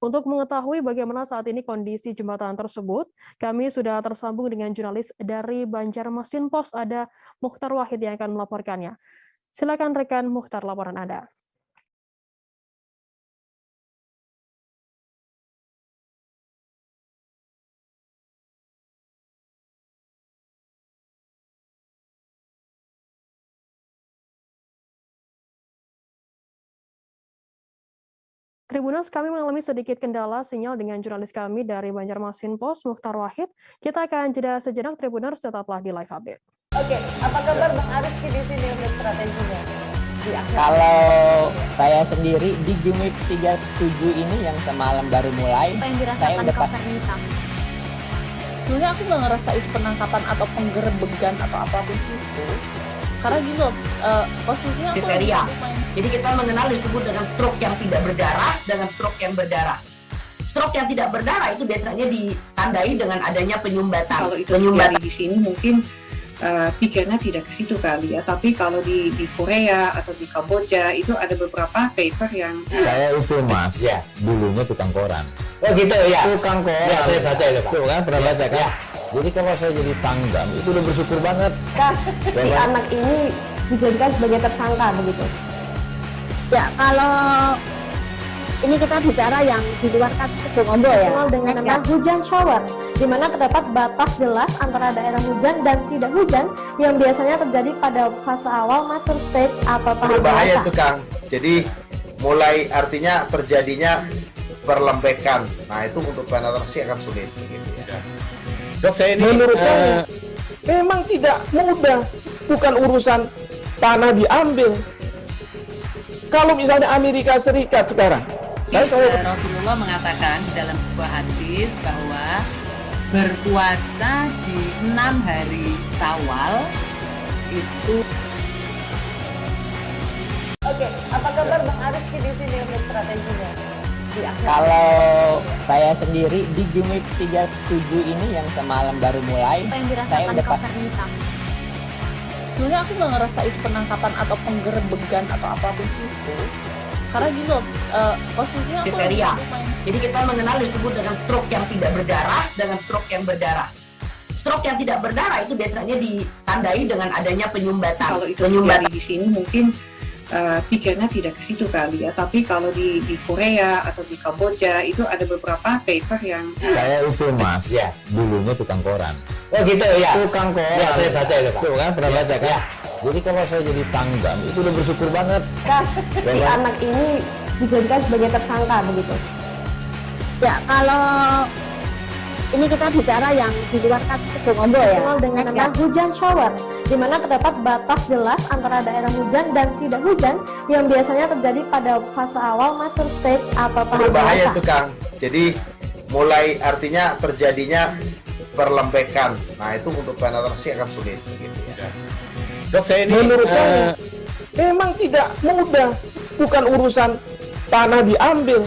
A: Untuk mengetahui bagaimana saat ini kondisi jembatan tersebut, kami sudah tersambung dengan jurnalis dari Banjarmasin Post, ada Mukhtar Wahid yang akan melaporkannya. Silakan rekan Mukhtar, laporan Anda. Tribuners, kami mengalami sedikit kendala sinyal dengan jurnalis kami dari Banjarmasin Post, Mukhtar Wahid. Kita akan jeda sejenak, Tribuners, tetaplah di live update.
D: Oke, apa kabar Bang Arifki di sini untuk strateginya?
L: Kalau saya sendiri di Jumip 37 ini yang semalam baru mulai, saya udah
M: sebenarnya aku nggak ngerasa itu penangkapan atau penggerebegan atau apapun itu. Karena gini loh, posisinya aku
N: kriteria. Jadi kita mengenal disebut dengan stroke yang tidak berdarah dengan stroke yang berdarah. Stroke yang tidak berdarah itu biasanya ditandai dengan adanya penyumbatan.
O: Kalau itu terjadi di sini mungkin pikirnya tidak ke situ kali ya. Tapi kalau di Korea atau di Kamboja itu ada beberapa paper yang
P: saya itu Mas, ya, dulunya tukang koran.
R: Oh gitu ya.
P: Tukang koran.
R: Ya, saya baca itu Pak.
P: Tuh kan pernah baca kan? Ya. Jadi kalau saya jadi Pangdam itu udah bersyukur banget.
K: Si anak ini dijadikan sebagai tersangka begitu.
Q: Ya, kalau ini kita bicara yang di luar kasus Bongombo ya.
K: Dengan nama hujan shower, di mana terdapat batas jelas antara daerah hujan dan tidak hujan yang biasanya terjadi pada fase awal mature stage atau tahap
R: berbahaya itu Kang. Jadi mulai artinya terjadinya perlembekan. Nah itu untuk penetrasi akan sulit. Gitu ya.
S: Dok, saya ini menurut saya memang tidak mudah, bukan urusan tanah diambil. Kalau misalnya Amerika Serikat sekarang,
T: Rasulullah mengatakan dalam sebuah hadis bahwa berpuasa di 6 hari Syawal itu.
D: Oke, apa kabar Bang Arifki di sini untuk strateginya?
L: Kalau saya sendiri di Jumip 37 ini yang semalam baru mulai, saya udah
M: sebenarnya aku nggak ngerasa itu penangkapan atau penggerebegan atau apapun itu. Karena gini loh, posisinya aku
N: kriteria. Jadi kita mengenal disebut dengan stroke yang tidak berdarah dengan stroke yang berdarah. Stroke yang tidak berdarah itu biasanya ditandai dengan adanya penyumbatan.
O: Kalau itu terjadi di sini mungkin pikirnya tidak ke situ kali ya. Tapi kalau di Korea atau di Kamboja itu ada beberapa paper yang
P: saya itu Mas, ya, dulunya tukang koran.
R: Oh gitu ya.
P: Tukang koran.
R: Ya, saya baca itu Pak.
P: Tuh kan pernah baca kan? Ya. Jadi kalau saya jadi Pangdam itu udah bersyukur banget.
K: Si anak ini dijadikan sebagai tersangka begitu.
Q: Ya, kalau ini kita bicara yang di luar kasus Bongombo ya.
K: Dengan nama hujan shower, di mana terdapat batas jelas antara daerah hujan dan tidak hujan yang biasanya terjadi pada fase awal mature stage atau tahap
R: berbahaya itu Kang. Jadi mulai artinya terjadinya perlembekan. Nah itu untuk penetrasi akan sulit. Gitu ya.
S: Dok, saya ini menurut saya memang tidak mudah, bukan urusan tanah diambil.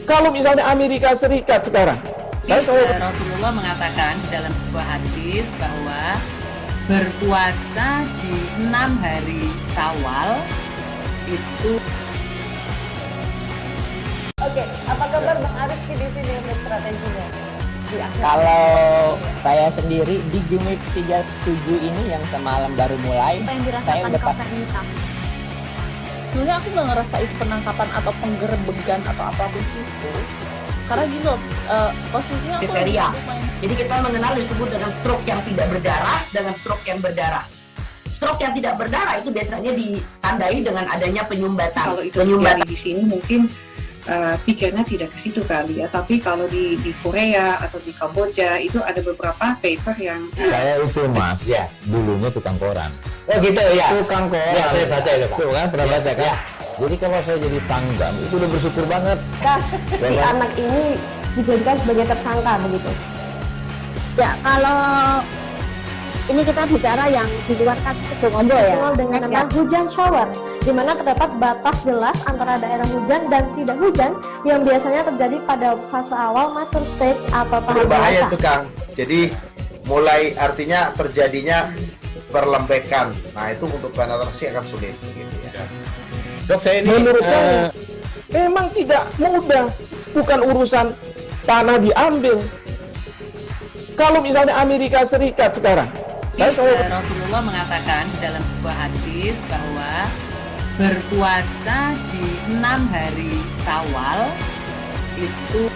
S: Kalau misalnya Amerika Serikat sekarang,
T: Rasulullah mengatakan dalam sebuah hadis bahwa berpuasa di 6 hari Syawal itu.
D: Oke, apa kabar Bang Arifki di sini untuk strateginya?
L: Kalau saya sendiri di Jumip 37 ini yang semalam baru mulai, saya udah
M: sebenarnya aku nggak ngerasa itu penangkapan atau penggerebegan atau apapun itu. Karena gini loh, posisinya aku
N: kriteria. Jadi kita mengenal disebut dengan stroke yang tidak berdarah dengan stroke yang berdarah. Stroke yang tidak berdarah itu biasanya ditandai dengan adanya penyumbatan.
O: Kalau itu terjadi di sini mungkin pikirnya tidak ke situ kali ya. Tapi kalau di Korea atau di Kamboja itu ada beberapa paper yang
P: saya itu Mas, ya, dulunya tukang koran.
R: Oh gitu ya.
P: Tukang koran.
R: Ya, saya baca itu Pak.
P: Tuh kan pernah baca kan? Ya. Jadi kalau saya jadi Pangdam itu udah bersyukur banget.
K: Si anak ini dijadikan sebagai tersangka begitu.
Q: Ya, kalau ini kita bicara yang di luar kasus Bongombo ya.
K: Dengan nama hujan shower, di mana terdapat batas jelas antara daerah hujan dan tidak hujan yang biasanya terjadi pada fase awal mature stage atau tahap
R: berbahaya itu Kang. Jadi mulai artinya terjadinya perlembekan. Nah itu untuk penetrasi akan sulit. Gitu ya.
S: Dok, saya ini menurut saya memang tidak mudah, bukan urusan tanah diambil. Kalau misalnya Amerika Serikat sekarang,
T: Rasulullah mengatakan dalam sebuah hadis bahwa berpuasa di 6 hari Syawal itu.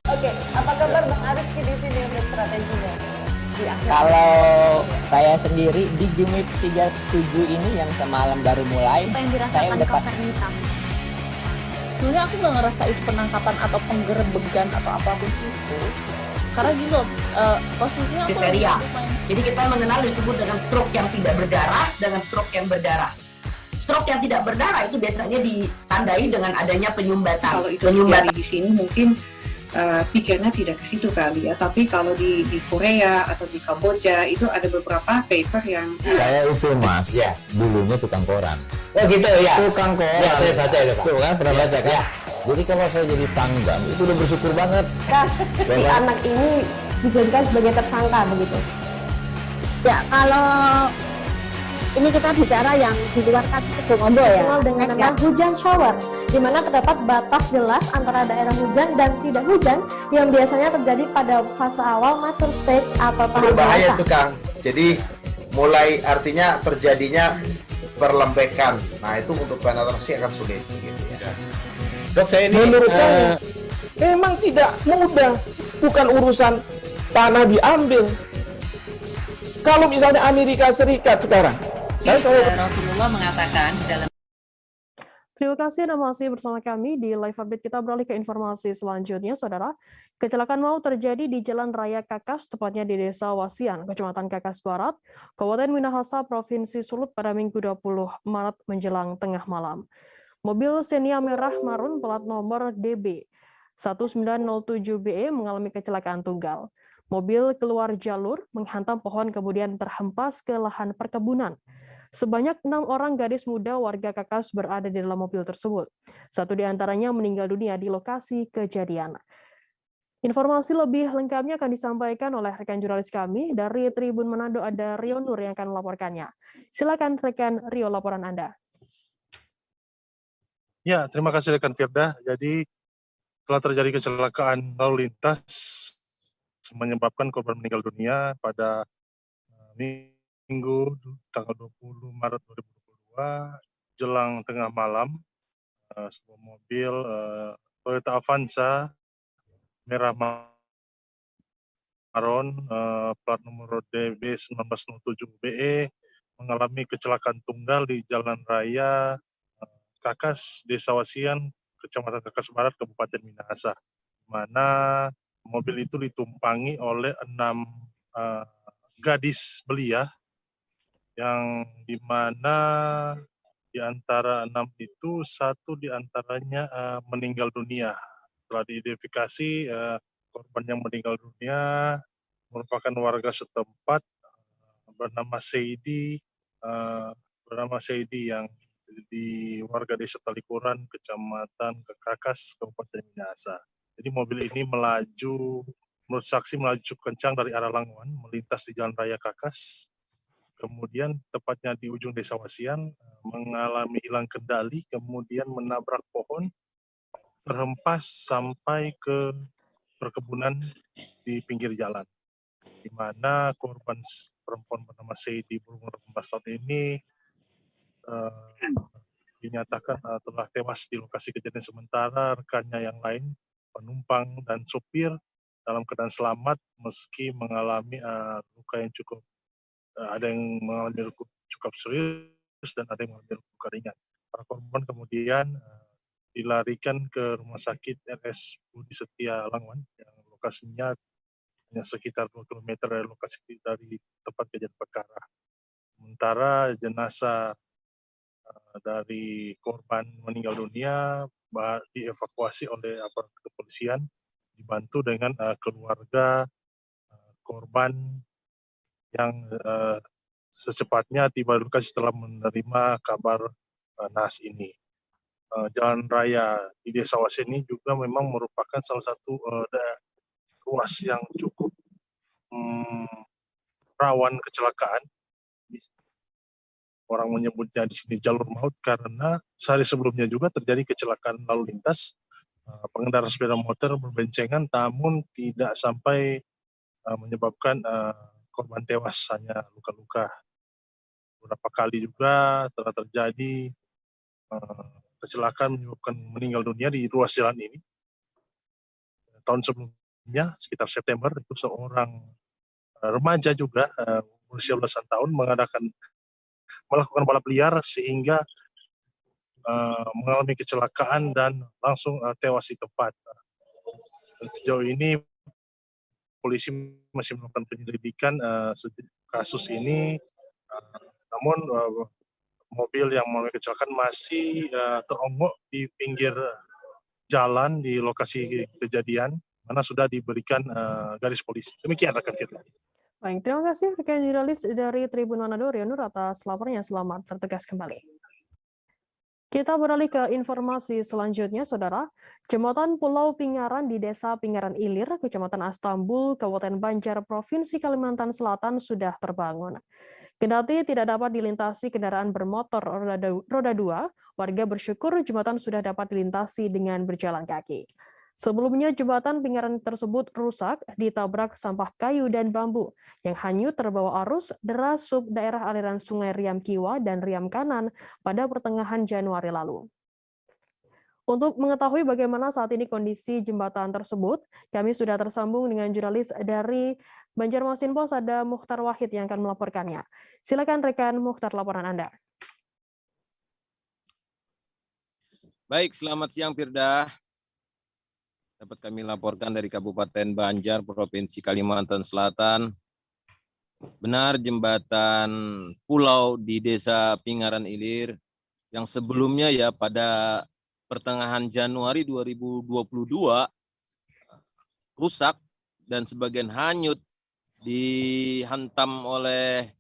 D: Oke, apa kabar Bang Arifki di sini untuk strateginya?
L: Kalau Saya sendiri di Jumip 37 ini yang semalam baru mulai.
K: Apa yang
L: Saya
K: dirasakan
L: udah
K: Kapten Hitam?
M: Sebenarnya aku nggak ngerasa itu penangkapan atau penggerebegan atau apapun itu. Karena gini loh, posisinya aku
N: Kriteria. Jadi kita mengenal disebut dengan stroke yang tidak berdarah dengan stroke yang berdarah. Stroke yang tidak berdarah itu biasanya ditandai dengan adanya penyumbatan.
O: Kalau itu terjadi di sini mungkin pikirnya tidak ke situ kali ya. Tapi kalau di Korea atau di Kamboja itu ada beberapa paper yang
P: Saya itu Mas, dulunya tukang koran.
L: Oh gitu ya.
P: Tukang koran.
L: Ya, saya baca ya, Pak.
P: Tuh kan, pernah baca kan? Jadi kalau saya jadi pangdam itu udah bersyukur banget.
K: Si anak ini dijadikan sebagai tersangka begitu.
Q: Ya kalau ini kita bicara yang di luar kasus Sebongombo ya.
K: Dikenal dengan nama hujan shower, di mana terdapat batas jelas antara daerah hujan dan tidak hujan yang biasanya terjadi pada fase awal mature stage atau tahap
R: Berbahaya
K: dewasa.
R: tuh Kang. Jadi mulai artinya terjadinya perlembekan. Nah itu untuk penetrasi akan sulit. Gitu ya.
S: Dok, saya ini menurut saya memang tidak mudah, bukan urusan tanah diambil. Kalau misalnya Amerika Serikat sekarang,
T: Rasulullah mengatakan dalam
A: Terima kasih Anda masih bersama kami di live update. Kita beralih ke informasi selanjutnya, Saudara. Kecelakaan maut terjadi di Jalan Raya Kakas, tepatnya di Desa Wasian, Kecamatan Kakas Barat, Kabupaten Minahasa, Provinsi Sulut pada Minggu 20 Maret menjelang tengah malam. Mobil Xenia merah marun plat nomor DB 1907BE mengalami kecelakaan tunggal. Mobil keluar jalur, menghantam pohon kemudian terhempas ke lahan perkebunan. Sebanyak 6 orang gadis muda warga Kakas berada di dalam mobil tersebut. 1 di antaranya meninggal dunia di lokasi kejadian. Informasi lebih lengkapnya akan disampaikan oleh rekan jurnalis kami dari Tribun Manado, ada Rio Nur yang akan melaporkannya. Silakan rekan Rio, laporan Anda.
F: Ya, terima kasih rekan Firda. Jadi telah terjadi kecelakaan lalu lintas menyebabkan korban meninggal dunia pada Minggu tanggal 20 Maret 2022 jelang tengah malam. Sebuah mobil Toyota Avanza merah maron plat nomor DB 1907BE mengalami kecelakaan tunggal di Jalan Raya Kakas, Desa Wasian, Kecamatan Kakas Barat, Kabupaten Minahasa, di mana mobil itu ditumpangi oleh 6 gadis belia, yang di mana di antara 6 itu 1 di antaranya meninggal dunia. Telah diidentifikasi korban yang meninggal dunia merupakan warga setempat bernama Seidi yang di warga Desa Talikuran, Kecamatan Kakas, Kabupaten Minahasa. Jadi mobil ini melaju, menurut saksi melaju cukup kencang dari arah Languan, melintas di Jalan Raya Kakas. Kemudian tepatnya di ujung Desa Wasian, mengalami hilang kendali, kemudian menabrak pohon, terhempas sampai ke perkebunan di pinggir jalan. Di mana korban perempuan bernama Seidi berumur 18 tahun ini dinyatakan telah tewas di lokasi kejadian, sementara rekannya yang lain, penumpang dan supir, dalam keadaan selamat meski mengalami luka yang cukup, ada yang mengalami luka cukup serius dan ada yang mengalami luka ringan. Para korban kemudian dilarikan ke Rumah Sakit RS Budi Setia Languan yang lokasinya hanya sekitar 2 km dari lokasi dari tempat kejadian perkara. Sementara jenazah dari korban meninggal dunia dievakuasi oleh aparat kepolisian, dibantu dengan keluarga korban yang secepatnya tiba di lokasi setelah menerima kabar naas ini. Jalan raya di Desa Wasian ini juga memang merupakan salah satu ruas yang cukup rawan kecelakaan. Orang menyebutnya di sini jalur maut karena sehari sebelumnya juga terjadi kecelakaan lalu lintas. Pengendara sepeda motor berbencengan namun tidak sampai menyebabkan korban tewas, hanya luka-luka. Beberapa kali juga telah terjadi kecelakaan menyebabkan meninggal dunia di ruas jalan ini. Tahun sebelumnya, sekitar September, itu seorang remaja juga berusia belasan tahun melakukan balap liar sehingga mengalami kecelakaan dan langsung tewas di tempat. Sejauh ini polisi masih melakukan penyelidikan kasus ini, namun mobil yang mengalami kecelakaan masih teronggok di pinggir jalan di lokasi kejadian, mana sudah diberikan garis polisi. Demikian rekan Firda.
A: Baik, terima kasih rekan jurnalis dari Tribun Manado, Rianur, atas laporannya. Selamat bertugas kembali. Kita beralih ke informasi selanjutnya, Saudara. Jembatan Pulau Pingaran di Desa Pingaran Ilir, Kecamatan Astambul, Kabupaten Banjar, Provinsi Kalimantan Selatan sudah terbangun. Kendati tidak dapat dilintasi kendaraan bermotor roda 2, warga bersyukur jembatan sudah dapat dilintasi dengan berjalan kaki. Sebelumnya jembatan Pingaran tersebut rusak, ditabrak sampah kayu dan bambu yang hanyut terbawa arus deras sub daerah aliran Sungai Riam Kiwa dan Riam Kanan pada pertengahan Januari lalu. Untuk mengetahui bagaimana saat ini kondisi jembatan tersebut, kami sudah tersambung dengan jurnalis dari Banjarmasin Pos, ada Mukhtar Wahid yang akan melaporkannya. Silakan rekan Mukhtar, laporan Anda.
C: Baik, selamat siang Firda. Dapat kami laporkan dari Kabupaten Banjar, Provinsi Kalimantan Selatan. Benar, jembatan pulau di Desa Pingaran Ilir yang sebelumnya ya pada pertengahan Januari 2022 rusak dan sebagian hanyut dihantam oleh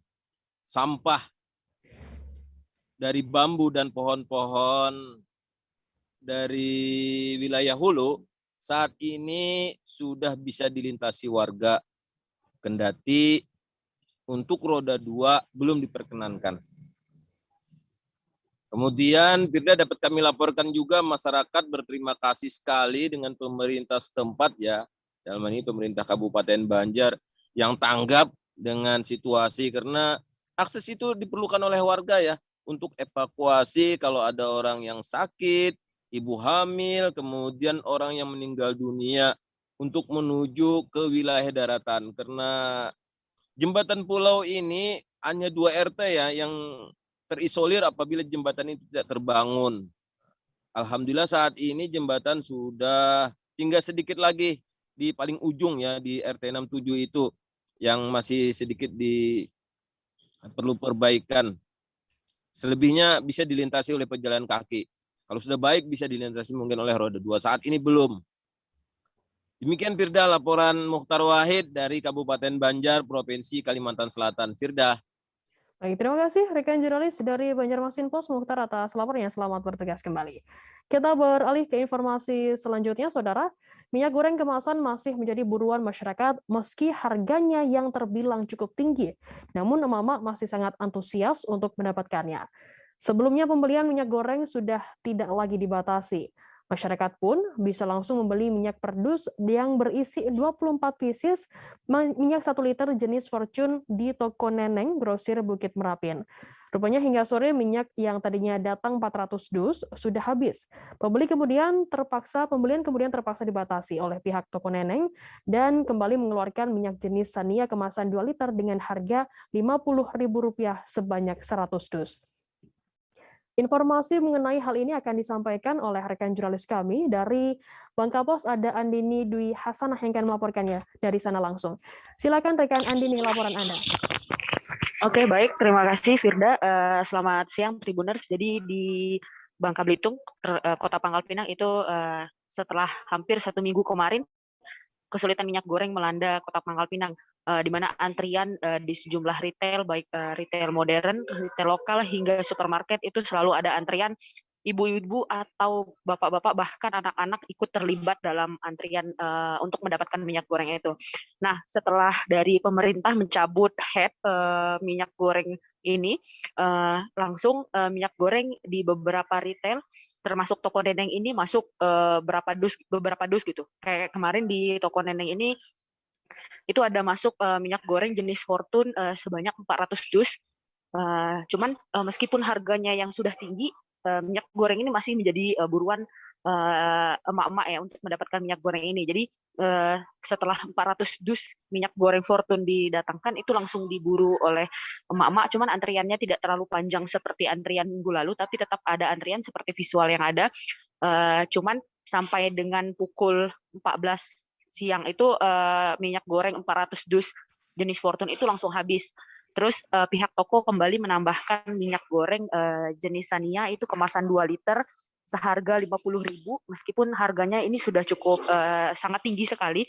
C: sampah dari bambu dan pohon-pohon dari wilayah hulu. Saat ini sudah bisa dilintasi warga, kendati untuk roda 2 belum diperkenankan. Kemudian Firda dapat kami laporkan juga masyarakat berterima kasih sekali dengan pemerintah setempat ya, dalam ini pemerintah Kabupaten Banjar yang tanggap dengan situasi, karena akses itu diperlukan oleh warga ya untuk evakuasi kalau ada orang yang sakit, ibu hamil, kemudian orang yang meninggal dunia untuk menuju ke wilayah daratan. Karena jembatan pulau ini hanya 2 RT ya yang terisolir apabila jembatan itu tidak terbangun. Alhamdulillah saat ini jembatan sudah tinggal sedikit lagi di paling ujung ya, di RT 67 itu yang masih sedikit perlu perbaikan. Selebihnya bisa dilintasi oleh pejalan kaki. Kalau sudah baik bisa dilintasi mungkin oleh roda 2. Saat ini belum. Demikian Firda, laporan Mukhtar Wahid dari Kabupaten Banjar, Provinsi Kalimantan Selatan. Firda.
A: Baik, terima kasih rekan jurnalis dari Banjarmasin Pos, Mukhtar, atas laporannya. Selamat bertugas kembali. Kita beralih ke informasi selanjutnya, Saudara. Minyak goreng kemasan masih menjadi buruan masyarakat meski harganya yang terbilang cukup tinggi. Namun emak-emak masih sangat antusias untuk mendapatkannya. Sebelumnya pembelian minyak goreng sudah tidak lagi dibatasi. Masyarakat pun bisa langsung membeli minyak perdus yang berisi 24 pieces minyak 1 liter jenis Fortune di toko Neneng, Grosir Bukit Merapin. Rupanya hingga sore minyak yang tadinya datang 400 dus sudah habis. Pembelian kemudian terpaksa dibatasi oleh pihak toko Neneng dan kembali mengeluarkan minyak jenis Sania kemasan 2 liter dengan harga Rp50.000 sebanyak 100 dus. Informasi mengenai hal ini akan disampaikan oleh rekan jurnalis kami dari Bangkapos, ada Andini Dwi Hasanah yang akan melaporkannya dari sana langsung. Silakan rekan Andini, laporan Anda.
G: Oke, baik, terima kasih Firda. Selamat siang Tribuners. Jadi di Bangka Belitung, Kota Pangkal Pinang itu setelah hampir 1 minggu kemarin kesulitan minyak goreng melanda Kota Pangkal Pinang, di mana antrian di sejumlah retail, baik retail modern, retail lokal, hingga supermarket itu selalu ada antrian. Ibu-ibu atau bapak-bapak bahkan anak-anak ikut terlibat dalam antrian untuk mendapatkan minyak goreng itu. Nah, setelah dari pemerintah mencabut head minyak goreng ini, langsung minyak goreng di beberapa retail termasuk toko Neneng ini masuk beberapa dus gitu. Kayak kemarin di toko Neneng ini itu ada masuk minyak goreng jenis Fortune sebanyak 400 dus. Cuman meskipun harganya yang sudah tinggi, minyak goreng ini masih menjadi buruan emak-emak ya untuk mendapatkan minyak goreng ini. Jadi setelah 400 dus minyak goreng Fortune didatangkan itu langsung diburu oleh emak-emak. Cuman antriannya tidak terlalu panjang seperti antrian minggu lalu, tapi tetap ada antrian seperti visual yang ada. Cuman sampai dengan pukul 14 siang itu minyak goreng 400 dus jenis Fortune itu langsung habis. Terus pihak toko kembali menambahkan minyak goreng jenis Sania itu kemasan 2 liter seharga 50.000, meskipun harganya ini sudah cukup sangat tinggi sekali,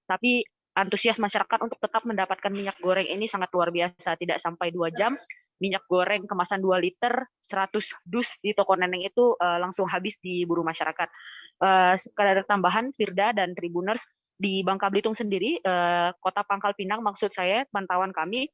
G: tapi antusias masyarakat untuk tetap mendapatkan minyak goreng ini sangat luar biasa. Tidak sampai 2 jam, minyak goreng kemasan 2 liter, 100 dus di toko Neneng itu langsung habis diburu masyarakat. Sekadar tambahan, Firda dan Tribuners, di Bangka Belitung sendiri, Kota Pangkal Pinang maksud saya, pantauan kami,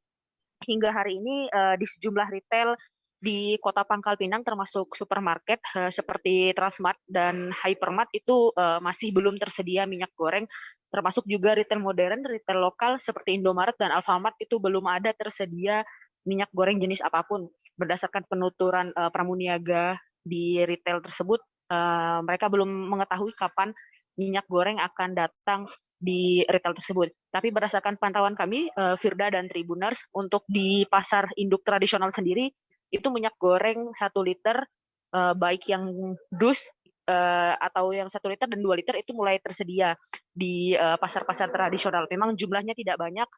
G: hingga hari ini di sejumlah retail di Kota Pangkal Pinang termasuk supermarket seperti Transmart dan Hypermart itu masih belum tersedia minyak goreng, termasuk juga retail modern, retail lokal seperti Indomaret dan Alfamart itu belum ada tersedia minyak goreng jenis apapun. Berdasarkan penuturan pramuniaga di retail tersebut, mereka belum mengetahui kapan minyak goreng akan datang di retail tersebut. Tapi berdasarkan pantauan kami, Firda dan Tribuners, untuk di pasar induk tradisional sendiri, itu minyak goreng 1 liter, baik yang dus atau yang 1 liter dan 2 liter itu mulai tersedia di pasar-pasar tradisional. Memang jumlahnya tidak banyak,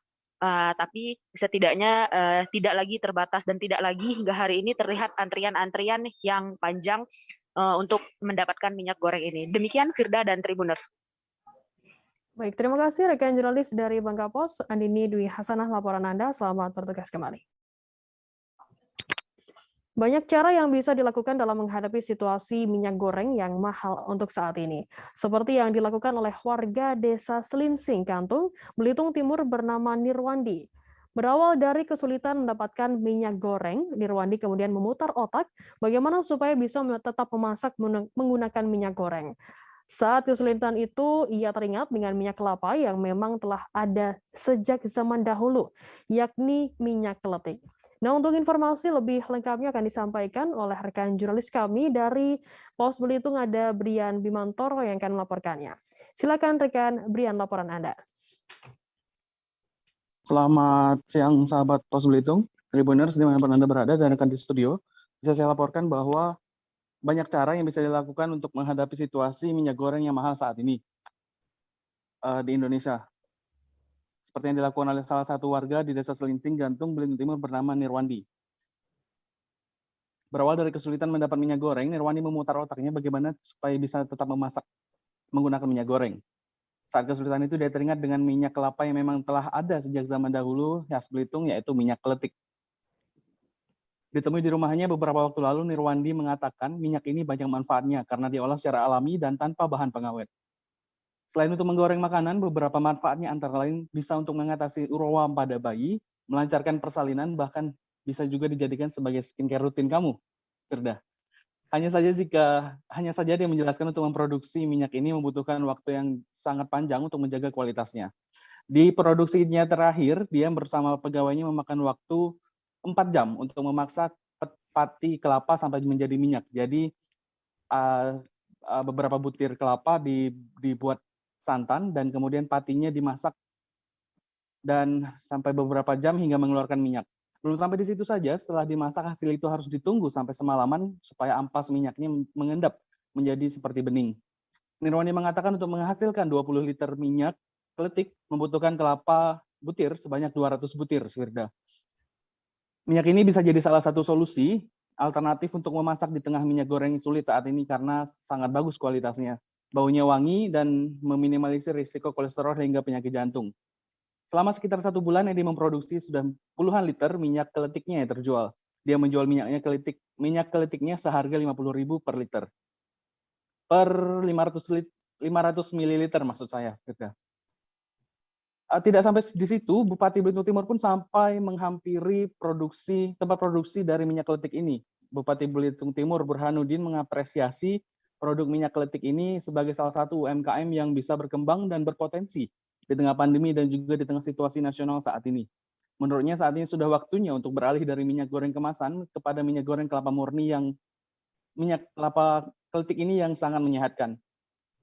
G: tapi setidaknya tidak lagi terbatas dan tidak lagi hingga hari ini terlihat antrian-antrian yang panjang untuk mendapatkan minyak goreng ini. Demikian Firda dan Tribuners.
A: Baik, terima kasih rekan jurnalis dari Bangka Pos, Andini Dwi Hasanah, laporan Anda. Selamat bertugas kembali. Banyak cara yang bisa dilakukan dalam menghadapi situasi minyak goreng yang mahal untuk saat ini. Seperti yang dilakukan oleh warga desa Selinsing, Kantung, Belitung Timur bernama Nirwandi. Berawal dari kesulitan mendapatkan minyak goreng, Nirwandi kemudian memutar otak bagaimana supaya bisa tetap memasak menggunakan minyak goreng. Saat kesulitan itu, ia teringat dengan minyak kelapa yang memang telah ada sejak zaman dahulu, yakni minyak keletik. Nah, untuk informasi lebih lengkapnya akan disampaikan oleh rekan jurnalis kami dari Pos Belitung, ada Brian Bimantoro yang akan melaporkannya. Silakan rekan Brian, laporan Anda.
H: Selamat siang sahabat Pos Belitung, Tribuners dimanapun Anda berada dan rekan di studio. Bisa saya laporkan bahwa banyak cara yang bisa dilakukan untuk menghadapi situasi minyak goreng yang mahal saat ini di Indonesia. Seperti yang dilakukan oleh salah satu warga di Desa Selinsing, Gantung, Belitung Timur bernama Nirwandi. Berawal dari kesulitan mendapat minyak goreng, Nirwandi memutar otaknya bagaimana supaya bisa tetap memasak menggunakan minyak goreng. Saat kesulitan itu dia teringat dengan minyak kelapa yang memang telah ada sejak zaman dahulu khas Belitung, yaitu minyak keletik. Ditemui di rumahnya beberapa waktu lalu, Nirwandi mengatakan minyak ini banyak manfaatnya karena diolah secara alami dan tanpa bahan pengawet. Selain untuk menggoreng makanan, beberapa manfaatnya antara lain bisa untuk mengatasi urowam pada bayi, melancarkan persalinan, bahkan bisa juga dijadikan sebagai skincare rutin kamu, Firda. Hanya saja dia menjelaskan untuk memproduksi minyak ini membutuhkan waktu yang sangat panjang untuk menjaga kualitasnya. Di produksinya terakhir, dia bersama pegawainya memakan waktu 4 jam untuk memaksa pati kelapa sampai menjadi minyak. Jadi beberapa butir kelapa dibuat santan dan kemudian patinya dimasak dan sampai beberapa jam hingga mengeluarkan minyak. Belum sampai di situ saja, setelah dimasak hasil itu harus ditunggu sampai semalaman supaya ampas minyaknya mengendap menjadi seperti bening. Nirwandi mengatakan untuk menghasilkan 20 liter minyak keletik membutuhkan kelapa butir sebanyak 200 butir, Firda. Minyak ini bisa jadi salah satu solusi alternatif untuk memasak di tengah minyak goreng sulit saat ini karena sangat bagus kualitasnya. Baunya wangi dan meminimalisir risiko kolesterol hingga penyakit jantung. Selama sekitar 1 bulan, Edi memproduksi sudah puluhan liter minyak keletiknya yang terjual. Dia menjual minyak keletiknya seharga 50.000 per liter. Per 500 ml maksud saya. Tidak sampai di situ, Bupati Belitung Timur pun sampai menghampiri tempat produksi dari minyak keletik ini. Bupati Belitung Timur Burhanuddin mengapresiasi produk minyak keletik ini sebagai salah satu UMKM yang bisa berkembang dan berpotensi di tengah pandemi dan juga di tengah situasi nasional saat ini. Menurutnya saat ini sudah waktunya untuk beralih dari minyak goreng kemasan kepada minyak goreng kelapa murni yang minyak kelapa kelitik ini yang sangat menyehatkan.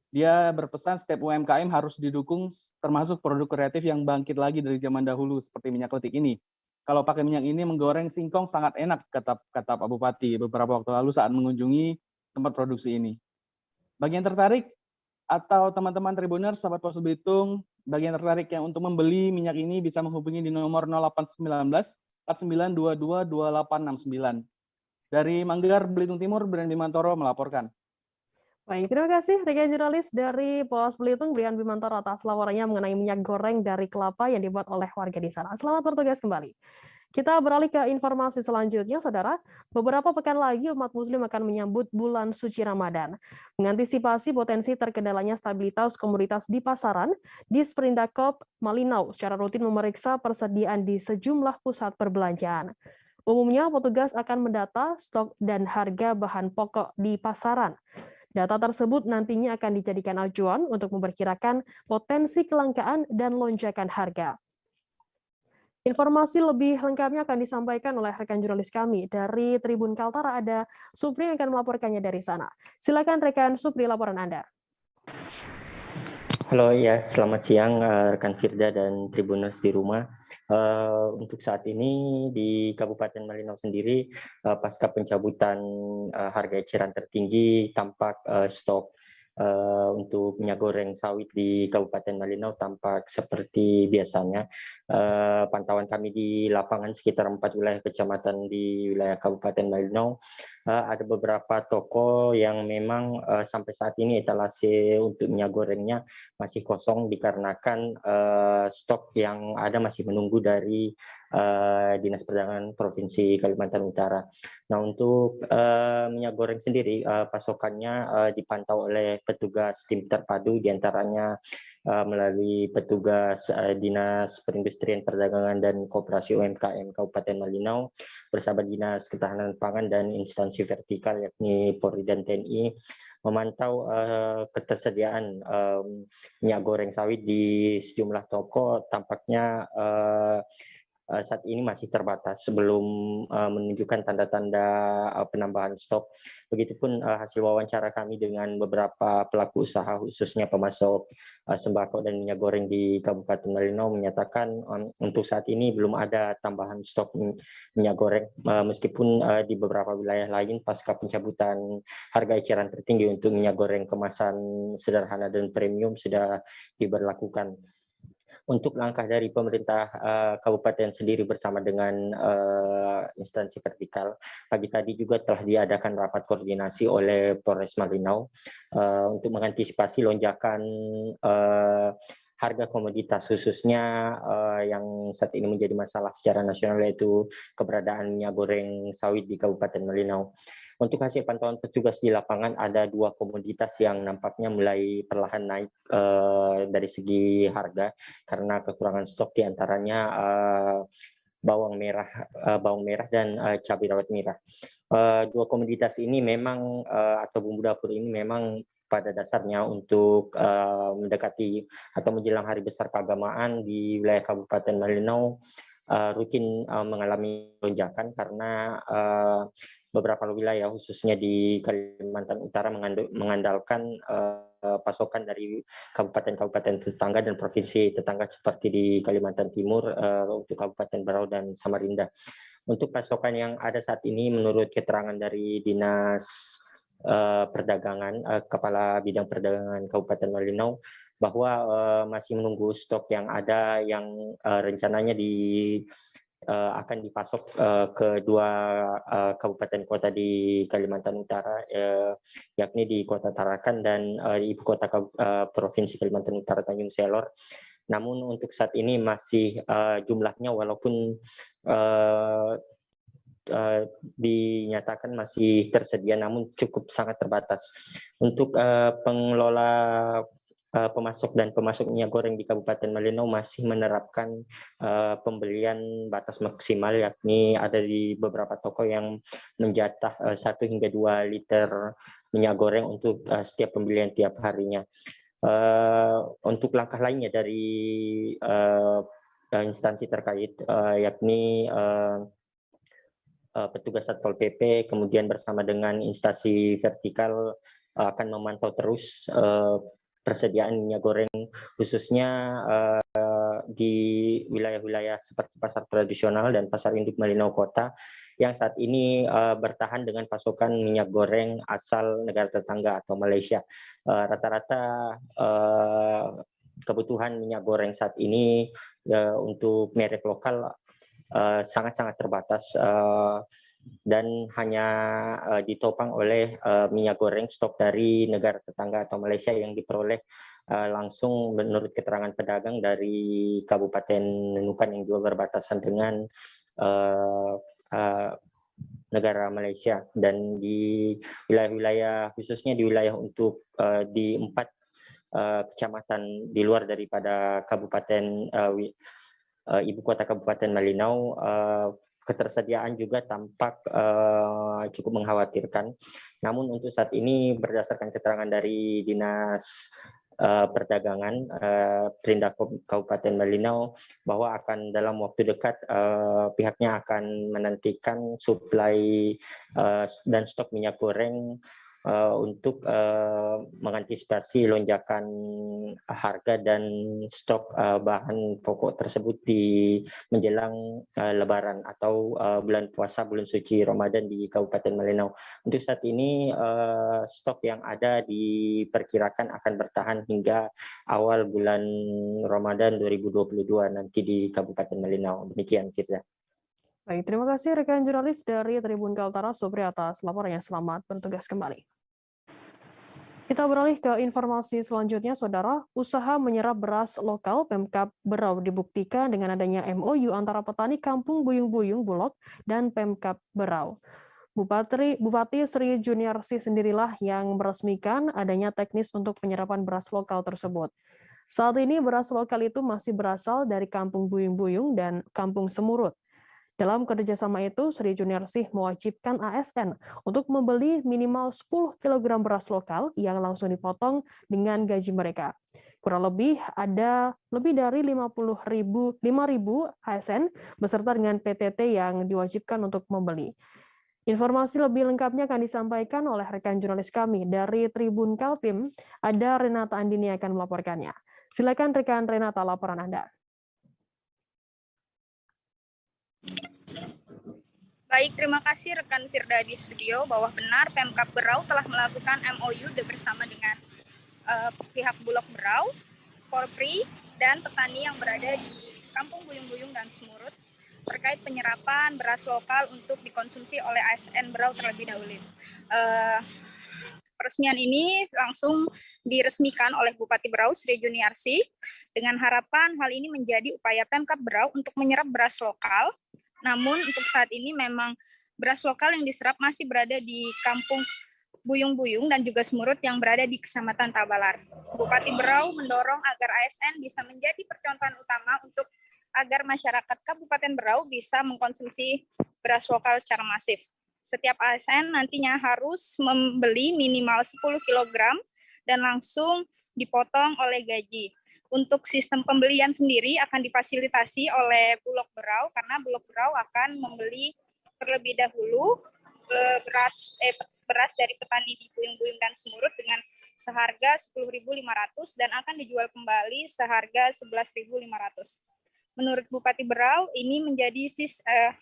H: Dia berpesan setiap UMKM harus didukung, termasuk produk kreatif yang bangkit lagi dari zaman dahulu seperti minyak kelitik ini. Kalau pakai minyak ini menggoreng singkong sangat enak, kata Pak Bupati beberapa waktu lalu saat mengunjungi tempat produksi ini. Bagi yang tertarik atau teman-teman Tribuners, sahabat Pos Belitung, bagi yang tertarik yang untuk membeli minyak ini bisa menghubungi di nomor 0819 4922 2869. Dari Manggar, Belitung Timur, Brian Bimantoro melaporkan.
A: Baik, terima kasih rekan jurnalis dari Pos Belitung, Brian Bimantoro atas laporannya mengenai minyak goreng dari kelapa yang dibuat oleh warga di sana. Selamat bertugas kembali. Kita beralih ke informasi selanjutnya, Saudara. Beberapa pekan lagi umat muslim akan menyambut bulan suci Ramadan. Mengantisipasi potensi terkendalanya stabilitas komoditas di pasaran, Disperindakop Malinau secara rutin memeriksa persediaan di sejumlah pusat perbelanjaan. Umumnya, petugas akan mendata stok dan harga bahan pokok di pasaran. Data tersebut nantinya akan dijadikan acuan untuk memperkirakan potensi kelangkaan dan lonjakan harga. Informasi lebih lengkapnya akan disampaikan oleh rekan jurnalis kami dari Tribun Kaltara. Ada Supri yang akan melaporkannya dari sana. Silakan rekan Supri, laporan Anda.
I: Halo ya, selamat siang rekan Firda dan Tribuners di rumah. Untuk saat ini di Kabupaten Malinau sendiri, pasca pencabutan harga eceran tertinggi, tampak stok untuk minyak goreng sawit di Kabupaten Malinau tampak seperti biasanya. Pantauan kami di lapangan sekitar 4 wilayah kecamatan di wilayah Kabupaten Malinau, ada beberapa toko yang memang sampai saat ini etalase untuk minyak gorengnya masih kosong dikarenakan stok yang ada masih menunggu dari Dinas Perdagangan Provinsi Kalimantan Utara. Nah, untuk minyak goreng sendiri pasokannya dipantau oleh petugas tim terpadu, diantaranya melalui petugas Dinas Perindustrian Perdagangan dan Koperasi UMKM Kabupaten Malinau bersama Dinas Ketahanan Pangan dan instansi vertikal yakni Polri dan TNI memantau ketersediaan minyak goreng sawit di sejumlah toko. Tampaknya saat ini masih terbatas, belum menunjukkan tanda-tanda penambahan stok. Begitupun hasil wawancara kami dengan beberapa pelaku usaha, khususnya pemasok sembako dan minyak goreng di Kabupaten Malinau, menyatakan untuk saat ini belum ada tambahan stok minyak goreng, meskipun di beberapa wilayah lain pasca pencabutan harga eceran tertinggi untuk minyak goreng kemasan sederhana dan premium sudah diberlakukan. Untuk langkah dari pemerintah kabupaten sendiri bersama dengan instansi vertikal, pagi tadi juga telah diadakan rapat koordinasi oleh Polres Malinau untuk mengantisipasi lonjakan harga komoditas, khususnya yang saat ini menjadi masalah secara nasional, yaitu keberadaan minyak goreng sawit di Kabupaten Malinau. Untuk hasil pantauan petugas di lapangan, ada 2 komoditas yang nampaknya mulai perlahan naik dari segi harga karena kekurangan stok, diantaranya bawang merah dan cabai rawit merah. 2 komoditas ini memang atau bumbu dapur ini memang pada dasarnya untuk mendekati atau menjelang hari besar keagamaan di wilayah Kabupaten Malinau rutin mengalami lonjakan karena beberapa wilayah khususnya di Kalimantan Utara mengandalkan pasokan dari kabupaten-kabupaten tetangga dan provinsi tetangga seperti di Kalimantan Timur untuk Kabupaten Berau dan Samarinda. Untuk pasokan yang ada saat ini menurut keterangan dari Dinas Perdagangan, Kepala Bidang Perdagangan Kabupaten Malinau, bahwa masih menunggu stok yang ada yang rencananya akan dipasok ke 2 kabupaten kota di Kalimantan Utara, yakni di Kota Tarakan dan ibu kota Provinsi Kalimantan Utara Tanjung Selor. Namun untuk saat ini masih jumlahnya walaupun dinyatakan masih tersedia, namun cukup sangat terbatas. Untuk pengelola pemasok dan pemasok minyak goreng di Kabupaten Malinau masih menerapkan pembelian batas maksimal, yakni ada di beberapa toko yang menjatah 1 hingga 2 liter minyak goreng untuk setiap pembelian tiap harinya. Untuk langkah lainnya dari instansi terkait, yakni petugas Satpol PP kemudian bersama dengan instansi vertikal akan memantau terus persediaan minyak goreng khususnya di wilayah-wilayah seperti pasar tradisional dan pasar induk Malinau Kota yang saat ini bertahan dengan pasokan minyak goreng asal negara tetangga atau Malaysia. Rata-rata kebutuhan minyak goreng saat ini untuk merek lokal sangat-sangat terbatas dan hanya ditopang oleh minyak goreng stok dari negara tetangga atau Malaysia yang diperoleh langsung menurut keterangan pedagang dari Kabupaten Nunukan yang juga berbatasan dengan negara Malaysia. Dan di wilayah-wilayah khususnya di wilayah untuk di 4 kecamatan di luar daripada kabupaten ibu kota Kabupaten Malinau, ketersediaan juga tampak cukup mengkhawatirkan. Namun untuk saat ini berdasarkan keterangan dari Dinas Perdagangan Perindak Kabupaten Malinau bahwa akan dalam waktu dekat pihaknya akan menantikan suplai dan stok minyak goreng untuk mengantisipasi lonjakan harga dan stok bahan pokok tersebut di menjelang Lebaran atau bulan puasa bulan suci Ramadan di Kabupaten Malinau. Untuk saat ini stok yang ada diperkirakan akan bertahan hingga awal bulan Ramadan 2022 nanti di Kabupaten Malinau. Demikian, Firda.
A: Baik, terima kasih rekan jurnalis dari Tribun Kaltara, Sobri, atas laporannya. Selamat bertugas kembali. Kita beralih ke informasi selanjutnya, Saudara. Usaha menyerap beras lokal Pemkab Berau dibuktikan dengan adanya MOU antara petani Kampung Buyung-Buyung Bulog dan Pemkab Berau. Bupati Sri Juniarsi sendirilah yang meresmikan adanya teknis untuk penyerapan beras lokal tersebut. Saat ini beras lokal itu masih berasal dari Kampung Buyung-Buyung dan Kampung Semurut. Dalam kerjasama itu, Sri Juniarsih mewajibkan ASN untuk membeli minimal 10 kg beras lokal yang langsung dipotong dengan gaji mereka. Kurang lebih ada lebih dari 5.000 ASN beserta dengan PTT yang diwajibkan untuk membeli. Informasi lebih lengkapnya akan disampaikan oleh rekan jurnalis kami dari Tribun Kaltim. Ada Renata Andini yang akan melaporkannya. Silakan rekan Renata, laporan Anda.
J: Baik, terima kasih rekan Firda di studio bahwa benar Pemkab Berau telah melakukan MOU bersama dengan pihak Bulog Berau, Polri, dan petani yang berada di Kampung Buyung-Buyung dan Semurut terkait penyerapan beras lokal untuk dikonsumsi oleh ASN Berau terlebih dahulu. Peresmian ini langsung diresmikan oleh Bupati Berau, Sri Juniarsi, dengan harapan hal ini menjadi upaya Pemkab Berau untuk menyerap beras lokal. Namun untuk saat ini memang beras lokal yang diserap masih berada di Kampung Buyung-Buyung dan juga Semurut yang berada di Kecamatan Tabalar. Bupati Berau mendorong agar ASN bisa menjadi percontohan utama untuk agar masyarakat Kabupaten Berau bisa mengkonsumsi beras lokal secara masif. Setiap ASN nantinya harus membeli minimal 10 kg dan langsung dipotong oleh gaji. Untuk sistem pembelian sendiri akan difasilitasi oleh Bulog Berau karena Bulog Berau akan membeli terlebih dahulu beras dari petani di Buyung-Buyung dan Semurut dengan seharga 10.500 dan akan dijual kembali seharga 11.500. Menurut Bupati Berau, ini menjadi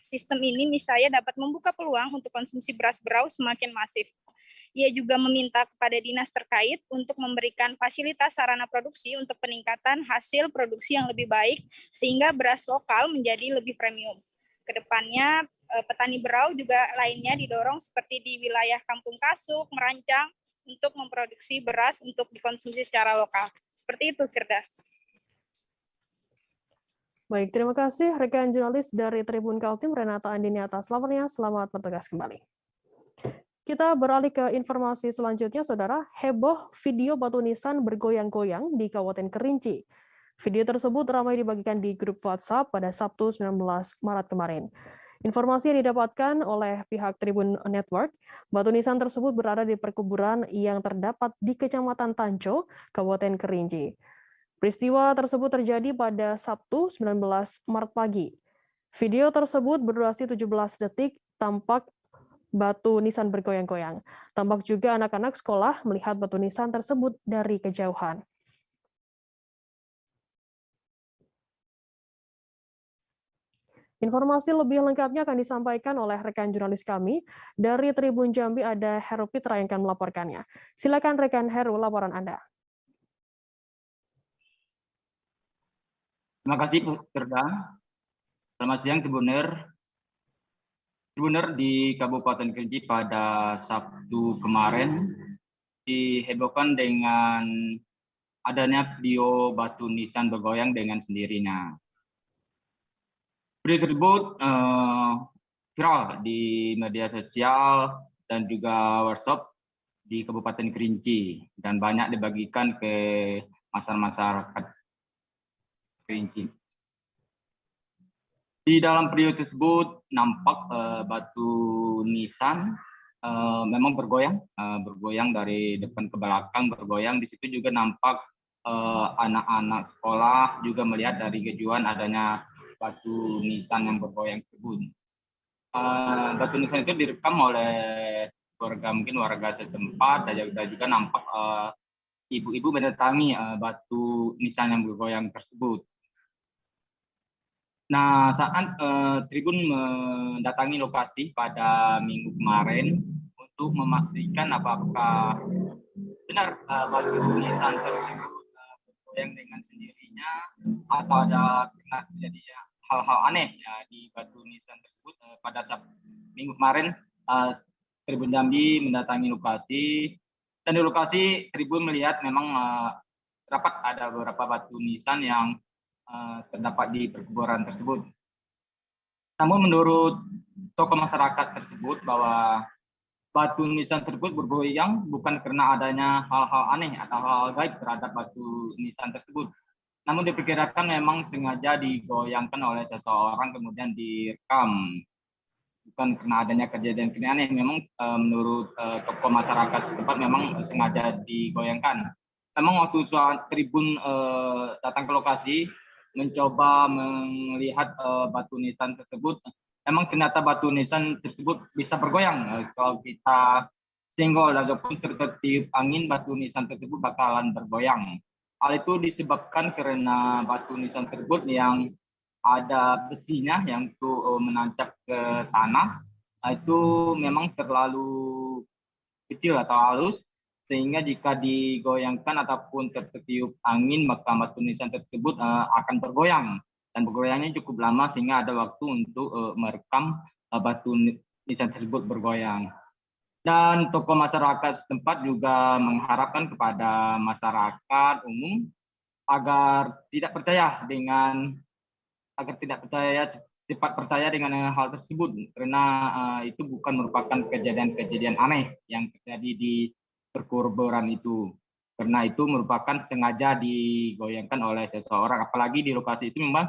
J: sistem ini misalnya dapat membuka peluang untuk konsumsi beras Berau semakin masif. Ia juga meminta kepada dinas terkait untuk memberikan fasilitas sarana produksi untuk peningkatan hasil produksi yang lebih baik sehingga beras lokal menjadi lebih premium. Kedepannya petani Berau juga lainnya didorong seperti di wilayah Kampung Kasuk, Merancang untuk memproduksi beras untuk dikonsumsi secara lokal. Seperti itu, Firda.
A: Baik, terima kasih rekan jurnalis dari Tribun Kaltim, Renata Andini atas laporannya. Selamat bertugas kembali. Kita beralih ke informasi selanjutnya, Saudara. Heboh video batu nisan bergoyang-goyang di Kabupaten Kerinci. Video tersebut ramai dibagikan di grup WhatsApp pada Sabtu 19 Maret kemarin. Informasi yang didapatkan oleh pihak Tribun Network, batu nisan tersebut berada di perkuburan yang terdapat di Kecamatan Tanco, Kabupaten Kerinci. Peristiwa tersebut terjadi pada Sabtu 19 Maret pagi. Video tersebut berdurasi 17 detik tampak batu nisan bergoyang-goyang. Tampak juga anak-anak sekolah melihat batu nisan tersebut dari kejauhan. Informasi lebih lengkapnya akan disampaikan oleh rekan jurnalis kami. Dari Tribun Jambi ada Heru Pitra yang akan melaporkannya. Silakan rekan Heru, laporan Anda.
E: Terima kasih, Firda. Selamat siang, Tribuner. Tribuner di Kabupaten Kerinci pada Sabtu kemarin dihebohkan dengan adanya video batu nisan bergoyang dengan sendirinya. Video tersebut viral di media sosial dan juga workshop di Kabupaten Kerinci dan banyak dibagikan ke masyarakat Kerinci. Di dalam video tersebut nampak batu nisan memang bergoyang dari depan ke belakang bergoyang. Di situ juga nampak anak-anak sekolah juga melihat dari kejauhan adanya batu nisan yang bergoyang tersebut. Batu nisan itu direkam oleh warga setempat dan juga nampak ibu-ibu mendatangi batu nisan yang bergoyang tersebut. Nah, saat Tribun mendatangi lokasi pada minggu kemarin untuk memastikan apakah benar batu nisan tersebut bergoyang dengan sendirinya atau ada terjadi hal-hal aneh di batu nisan tersebut. Pada minggu kemarin Tribun Jambi mendatangi lokasi dan di lokasi Tribun melihat memang dapat ada beberapa batu nisan yang terdapat di perkuburan tersebut. Namun menurut tokoh masyarakat tersebut bahwa batu nisan tersebut bergoyang bukan karena adanya hal-hal aneh atau hal gaib terhadap batu nisan tersebut. Namun diperkirakan memang sengaja digoyangkan oleh seseorang kemudian direkam. Bukan karena adanya kejadian aneh, memang menurut tokoh masyarakat setempat memang sengaja digoyangkan. Memang waktu Tribun datang ke lokasi, mencoba melihat batu nisan tersebut, memang ternyata batu nisan tersebut bisa bergoyang. Kalau kita senggol ataupun tertiup angin, batu nisan tersebut bakalan bergoyang. Hal itu disebabkan karena batu nisan tersebut yang ada besinya yang itu menancap ke tanah, itu memang terlalu kecil atau halus, sehingga jika digoyangkan ataupun tertiup angin, maka batu nisan tersebut akan bergoyang. Dan bergoyangnya cukup lama sehingga ada waktu untuk merekam batu nisan tersebut bergoyang. Dan tokoh masyarakat setempat juga mengharapkan kepada masyarakat umum agar tidak cepat percaya dengan hal tersebut, karena itu bukan merupakan kejadian-kejadian aneh yang terjadi di perkuburan itu. Karena itu merupakan sengaja digoyangkan oleh seseorang, apalagi di lokasi itu memang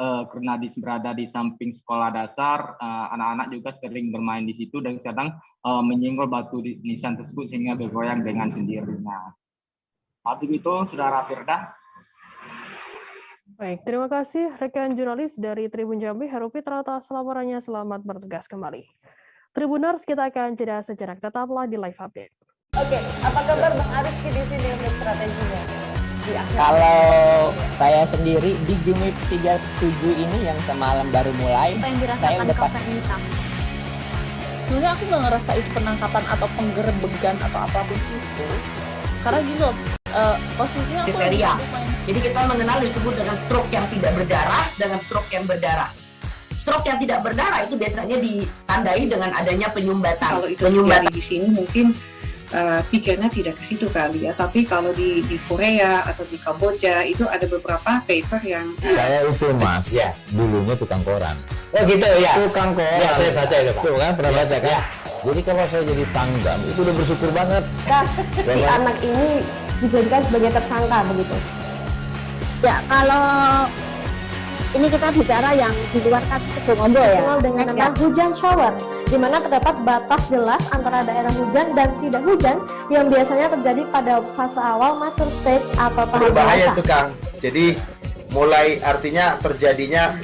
E: karena berada di samping sekolah dasar, anak-anak juga sering bermain di situ dan kadang menyenggol batu nisan tersebut sehingga bergoyang dengan sendirinya. Habis itu, Saudara Firda.
A: Baik, terima kasih rekan jurnalis dari Tribun Jambi, Heru Pitra atas laporannya. Selamat bertugas kembali. Tribuners, kita akan jeda sejenak. Tetaplah di Live Update.
D: Oke, apa kabar Bang Arif di sini untuk strateginya?
L: Kalau saya sendiri di Jumip 37 ini yang semalam baru mulai, saya udah pasti.
M: Sebenarnya aku nggak ngerasa itu penangkapan atau penggerebegan atau apapun itu, karena gini loh, posisinya aku
N: kriteria. Jadi kita mengenal disebut dengan stroke yang tidak berdarah dengan stroke yang berdarah. Stroke yang tidak berdarah itu biasanya ditandai dengan adanya penyumbatan.
O: Kalau itu terjadi di sini mungkin pikirnya tidak ke situ kali ya, tapi kalau di Korea atau di Kamboja itu ada beberapa paper yang
P: saya itu Mas, ya, dulunya tukang koran.
L: Oh gitu ya.
P: Tukang koran.
L: Ya, saya baca itu Pak.
P: Tuh kan, pernah baca kan? Ya. Jadi kalau saya jadi tanggam itu udah bersyukur banget.
K: Si anak ini dijadikan sebagai tersangka begitu.
Q: Ya, kalau ini kita bicara yang di luar kasus Sebongombo ya.
K: Dengan nama hujan shower, di mana terdapat batas jelas antara daerah hujan dan tidak hujan yang biasanya terjadi pada fase awal mature stage atau tahap
R: berbahaya
K: dewasa.
R: itu Kang. Jadi mulai artinya terjadinya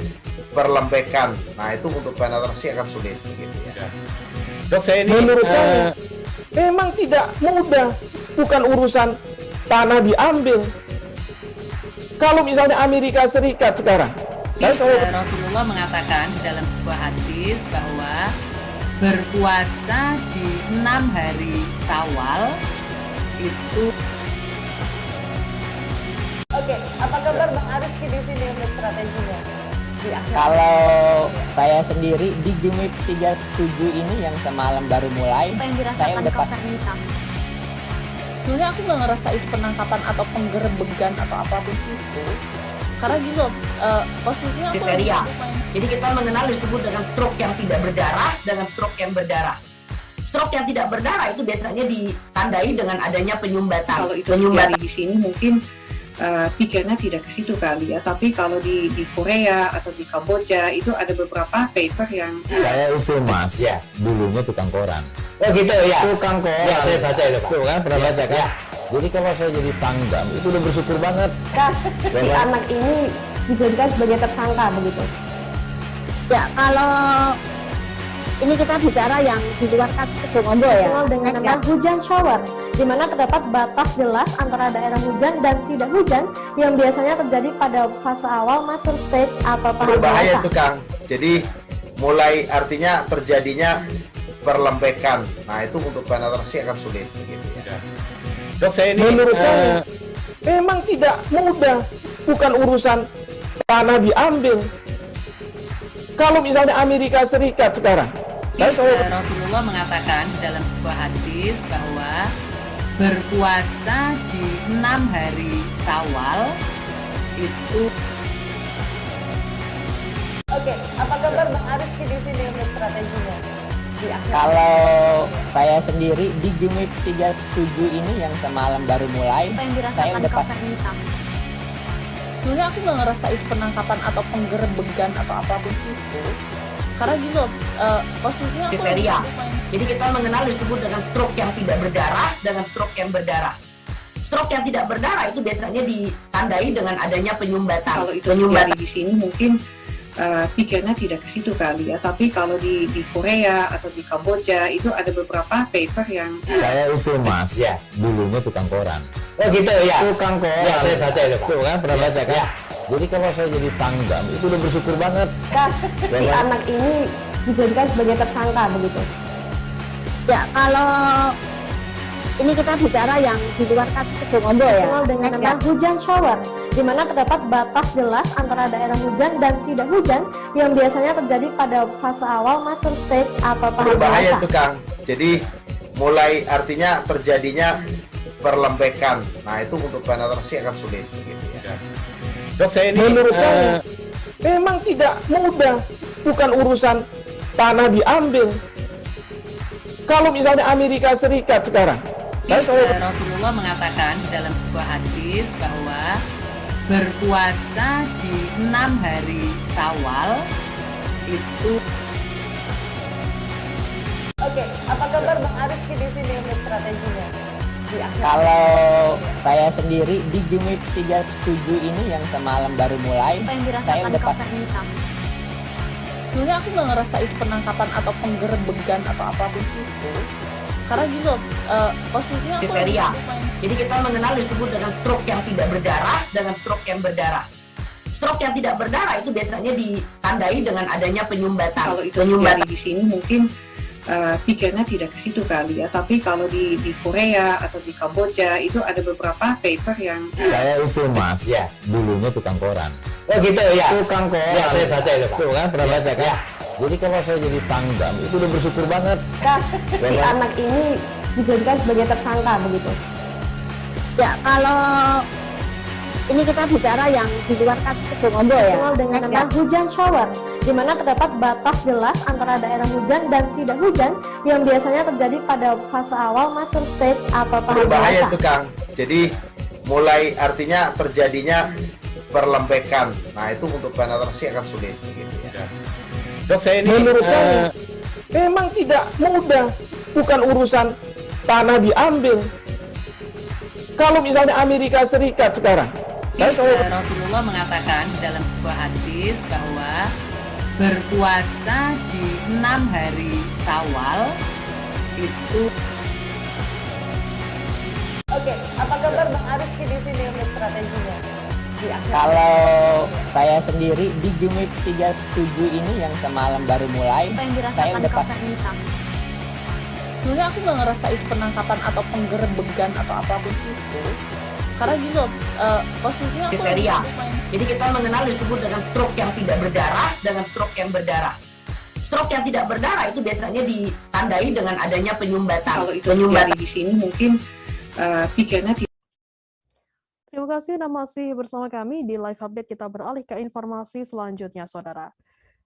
R: perlembekan. Nah itu untuk penetrasi akan sulit. Gitu ya.
S: Dok, menurut saya memang tidak mudah, bukan urusan tanah diambil. Kalau misalnya Amerika Serikat sekarang,
T: Rasulullah mengatakan dalam sebuah hadis bahwa berpuasa di 6 hari Syawal itu.
D: Oke, apa kabar Bang Arif di sini untuk strateginya?
L: Kalau saya sendiri di Game 37 ini yang semalam baru mulai, saya udah pas.
M: Sebenarnya aku nggak ngerasa itu penangkapan atau penggerebegan atau apapun itu, karena gitu posisinya aku
N: kriteria. Jadi kita mengenal disebut dengan stroke yang tidak berdarah dengan stroke yang berdarah. Stroke yang tidak berdarah itu biasanya ditandai dengan adanya penyumbatan.
O: Kalau itu terjadi di sini mungkin pikirnya tidak ke situ kali ya, tapi kalau di Korea atau di Kamboja itu ada beberapa paper yang
P: saya itu mas, ya dulunya tukang koran.
L: Oh gitu ya,
P: tukang koran.
L: Ya, saya baca itu Pak.
P: Tuh kan pernah baca kan? Ya. Jadi kalau saya jadi Pangdam itu udah bersyukur banget.
K: Si anak ini dijadikan sebagai tersangka begitu.
Q: Ya kalau ini kita bicara yang di luar kasus Sebongombo ya.
K: Dengan nama hujan shower, di mana terdapat batas jelas antara daerah hujan dan tidak hujan yang biasanya terjadi pada fase awal mature stage atau tahap
R: berbahaya
K: dewasa.
R: itu Kang. Jadi mulai artinya terjadinya perlembekan. Nah itu untuk penetrasi akan sulit. Gitu ya.
S: Dok, menurut saya memang tidak mudah, bukan urusan tanah diambil. Kalau misalnya Amerika Serikat sekarang,
T: Rasulullah mengatakan dalam sebuah hadis bahwa berpuasa di 6 hari Syawal itu.
D: Oke, apa kabar Bang Arif di sini untuk strateginya?
L: Kalau saya sendiri di Game 37 ini yang semalam baru mulai, saya udah pas.
M: Sebenarnya aku nggak ngerasa itu penangkapan atau penggerebegan atau apapun itu, karena gitu posisinya aku
N: kriteria. Jadi kita mengenal disebut dengan stroke yang tidak berdarah dengan stroke yang berdarah. Stroke yang tidak berdarah itu biasanya ditandai dengan adanya penyumbatan.
O: Kalau itu terjadi di sini mungkin pikirnya tidak ke situ kali ya, tapi kalau di Korea atau di Kamboja itu ada beberapa paper yang
P: saya itu mas, ya dulunya tukang koran.
L: Oh gitu ya,
P: tukang koran.
L: Ya, saya baca itu Pak.
P: Tuh kan pernah baca kan? Ya. Jadi kalau saya jadi Pangdam itu udah bersyukur banget.
K: Si anak ini dijadikan sebagai tersangka begitu.
Q: Ya kalau ini kita bicara yang di luar kasus Sebongombo ya.
K: Dengan nama hujan shower, di mana terdapat batas jelas antara daerah hujan dan tidak hujan yang biasanya terjadi pada fase awal mature stage atau tahap
R: berbahaya
K: dewasa.
R: itu Kang. Jadi mulai artinya terjadinya perlembekan. Nah itu untuk penetrasi akan sulit. Gitu ya.
S: Dok, menurut saya memang tidak mudah, bukan urusan tanah diambil. Kalau misalnya Amerika Serikat sekarang,
T: Rasulullah mengatakan dalam sebuah hadis bahwa berpuasa di 6 hari Syawal itu.
D: Oke, apa kabar Bang Arif di sini untuk strateginya?
L: Kalau saya sendiri di Game 37 ini yang semalam baru mulai, saya udah pas.
M: Sebenarnya aku nggak ngerasa itu penangkapan atau penggerebegan atau apapun itu, karena gitu posisinya aku
N: kriteria. Jadi kita mengenal disebut dengan stroke yang tidak berdarah dengan stroke yang berdarah. Stroke yang tidak berdarah itu biasanya ditandai dengan adanya penyumbatan.
O: Kalau itu terjadi di sini mungkin pikirnya tidak ke situ kali ya, tapi kalau di Korea atau di Kamboja itu ada beberapa paper yang
P: saya itu mas, ya dulunya tukang koran.
L: Oh gitu ya,
P: tukang koran.
L: Ya, saya baca itu Pak.
P: Tuh kan pernah baca kan? Ya. Jadi kalau saya jadi Pangdam itu udah bersyukur banget.
K: Si anak ini dijadikan sebagai tersangka begitu.
Q: Ya kalau ini kita bicara yang di luar kasus Sebongombo ya.
K: Dengan nama hujan shower, di mana terdapat batas jelas antara daerah hujan dan tidak hujan yang biasanya terjadi pada fase awal mature stage atau tahap
R: berbahaya
K: dewasa.
R: itu Kang. Jadi mulai artinya terjadinya perlembekan. Nah itu untuk penetrasi akan sulit. Gitu ya.
S: Dok, menurut saya memang tidak mudah, bukan urusan tanah diambil. Kalau misalnya Amerika Serikat sekarang,
T: Rasulullah mengatakan dalam sebuah hadis bahwa berpuasa di 6 hari Syawal
O: itu.
D: Oke, apa kabar Bang Arifki di sini untuk strateginya?
L: Kalau saya sendiri di Game Week 37 ini yang semalam baru mulai, saya udah pasti.
M: Sebenarnya aku nggak ngerasa itu penangkapan atau penggerebegan atau apapun itu. Karena gini loh, posisinya aku
N: kriteria. Jadi kita mengenal disebut dengan stroke yang tidak berdarah dengan stroke yang berdarah. Stroke yang tidak berdarah itu biasanya ditandai dengan adanya penyumbatan.
O: Kalau itu terjadi di sini mungkin pikirnya tidak.
A: Terima kasih Anda masih bersama kami di live update. Kita beralih ke informasi selanjutnya, Saudara.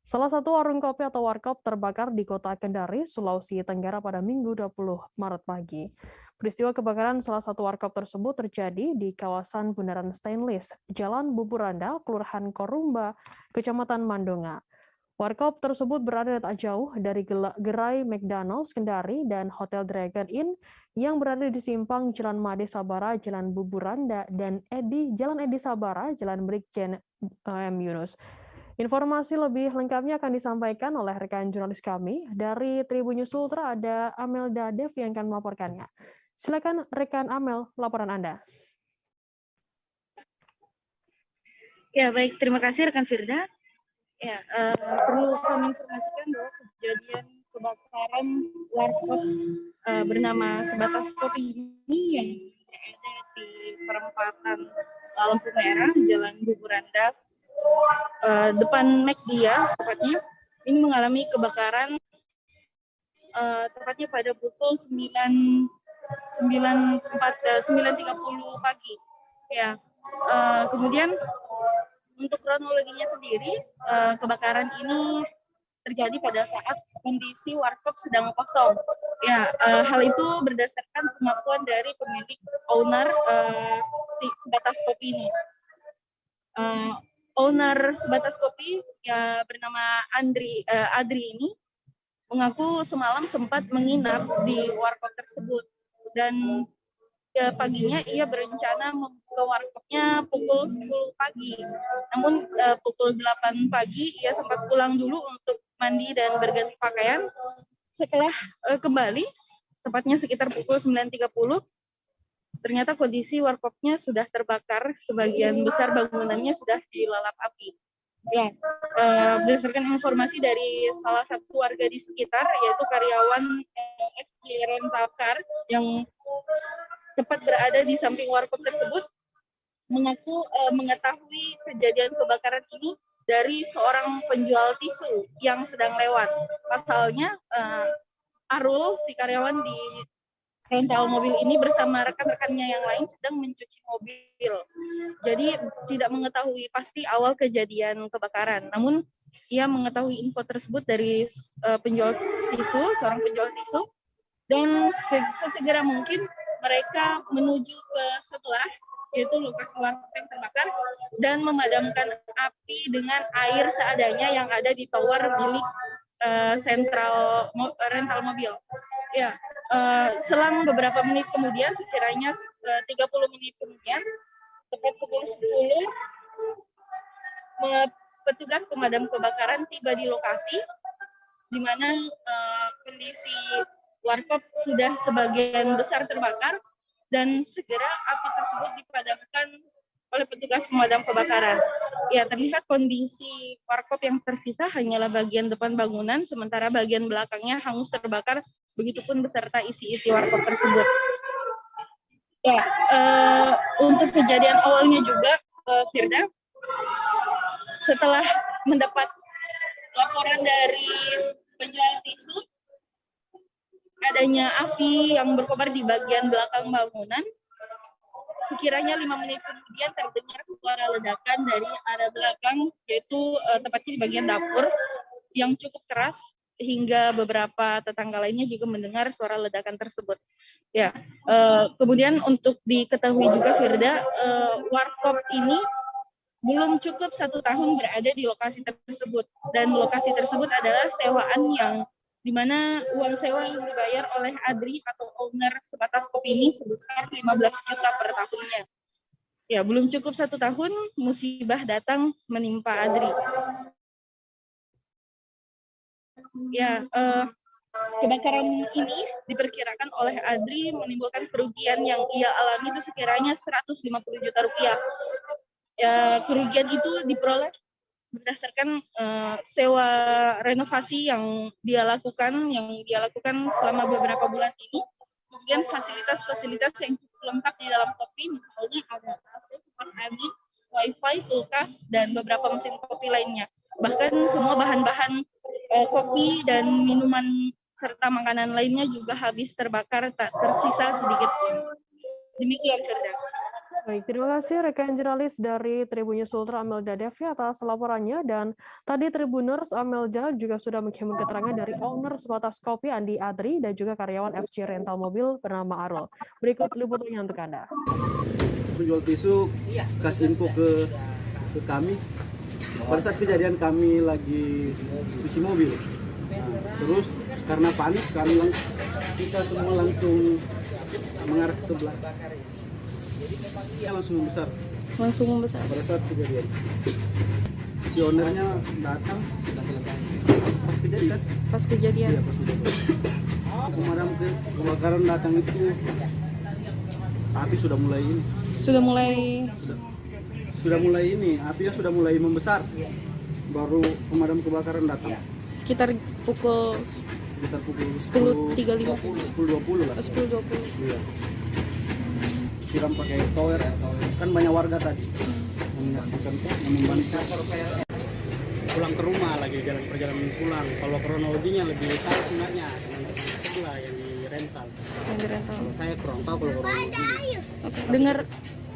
A: Salah satu warung kopi atau warkop terbakar di kota Kendari, Sulawesi Tenggara pada Minggu 20 Maret pagi. Peristiwa kebakaran salah satu warkop tersebut terjadi di kawasan Bundaran Stainless, Jalan Buburanda, Kelurahan Korumba, Kecamatan Mandonga. Warkop tersebut berada tak jauh dari gerai McDonald's Kendari dan Hotel Dragon Inn yang berada di simpang Jalan Made Sabara, Jalan Buburanda, dan Jalan Edi Sabara, Jalan Brigjen M. Yunus. Informasi lebih lengkapnya akan disampaikan oleh rekan jurnalis kami dari Tribun News Ultra, ada Amel Dadev yang akan melaporkannya. Silakan rekan Amel, laporan Anda.
J: Ya, baik. Terima kasih rekan Firda. Ya, perlu kami informasikan bahwa kejadian kebakaran warkop bernama Sebatas Kopi ini yang berada di perempatan lampu merah Jalan Buburanda depan McD ya tepatnya, ini mengalami kebakaran tepatnya pada pukul 9.30 pagi. Ya, kemudian untuk kronologinya sendiri, kebakaran ini terjadi pada saat kondisi warkop sedang kosong. Ya, hal itu berdasarkan pengakuan dari pemilik owner si Sebatas Kopi ini. Owner Sebatas Kopi ya bernama Adri ini mengaku semalam sempat menginap di warkop tersebut dan paginya ia berencana membuka warkopnya pukul 10 pagi. Namun pukul 8 pagi ia sempat pulang dulu untuk mandi dan berganti pakaian. Setelah kembali, tepatnya sekitar pukul 9.30, ternyata kondisi warkopnya sudah terbakar, sebagian besar bangunannya sudah dilalap api. Ya, berdasarkan informasi dari salah satu warga di sekitar, yaitu karyawan FJ Rental Car yang tepat berada di samping warkop tersebut, mengaku mengetahui kejadian kebakaran ini dari seorang penjual tisu yang sedang lewat. Pasalnya, Arul, si karyawan di rental mobil ini bersama rekan-rekannya yang lain sedang mencuci mobil. Jadi tidak mengetahui pasti awal kejadian kebakaran. Namun ia mengetahui info tersebut dari penjual tisu, seorang penjual tisu, dan sesegera mungkin mereka menuju ke sebelah, yaitu lokasi warkop yang terbakar, dan memadamkan api dengan air seadanya yang ada di tower milik sentral rental mobil. Ya, selang beberapa menit kemudian, sekiranya 30 menit kemudian, tepat pukul 10, petugas pemadam kebakaran tiba di lokasi, di mana kondisi warkop sudah sebagian besar terbakar, dan segera api tersebut dipadamkan oleh petugas pemadam kebakaran. Ya, terlihat kondisi warkop yang tersisa hanyalah bagian depan bangunan, sementara bagian belakangnya hangus terbakar, begitupun beserta isi-isi warkop tersebut. Ya, untuk kejadian awalnya juga, Firda, setelah mendapat laporan dari penjual tisu, adanya api yang berkobar di bagian belakang bangunan, sekiranya 5 menit kemudian terdengar suara ledakan dari arah belakang, yaitu tepatnya di bagian dapur, yang cukup keras, hingga beberapa tetangga lainnya juga mendengar suara ledakan tersebut. Ya, kemudian untuk diketahui juga, Firda, warkop ini belum cukup 1 tahun berada di lokasi tersebut, dan lokasi tersebut adalah sewaan yang dimana uang sewa yang dibayar oleh Adri atau owner Sebatas Kopi ini sebesar 15 juta per tahunnya. Ya, belum cukup 1 tahun, musibah datang menimpa Adri. Ya, Kebakaran ini diperkirakan oleh Adri menimbulkan kerugian yang ia alami itu sekiranya 150 juta rupiah. Kerugian itu diperoleh berdasarkan sewa renovasi yang dia lakukan selama beberapa bulan ini. Kemudian fasilitas-fasilitas yang cukup lengkap di dalam kopi, misalnya ada AC, kipas angin, wifi, kulkas, dan beberapa mesin kopi lainnya. Bahkan semua bahan-bahan kopi dan minuman serta makanan lainnya juga habis terbakar, tak tersisa sedikit pun. Demikian, Firda.
A: Baik, terima kasih rekan jurnalis dari Tribun News Ultra Amelda Devi atas laporannya. Dan tadi Tribuners Amelda juga sudah menghimpun keterangan dari owner Sebatas Kopi Andi Adri dan juga karyawan FC Rental Mobil bernama Arul. Berikut liputannya untuk Anda.
B: Penjual tisu kasih info ke kami pada saat kejadian kami lagi cuci mobil. Nah, terus karena panik kita semua langsung mengarah ke sebelah. Langsung membesar pada saat kejadian. Si ownernya datang pas kejadian. Iya, pas kejadian. Pemadam kebakaran datang itu api sudah mulai apinya sudah mulai membesar. Baru pemadam kebakaran datang.
M: Sekitar pukul 10.35
B: 10.20 lah.
M: 10.20.
B: Iya. Siram pakai tower, kan banyak warga tadi menyaksikan yang membantu. Pulang ke rumah lagi perjalanan pulang. Kalau kronologinya lebih tahu sebenarnya sebelah yang di rental. Kalau saya kurang tahu kalau kronologinya.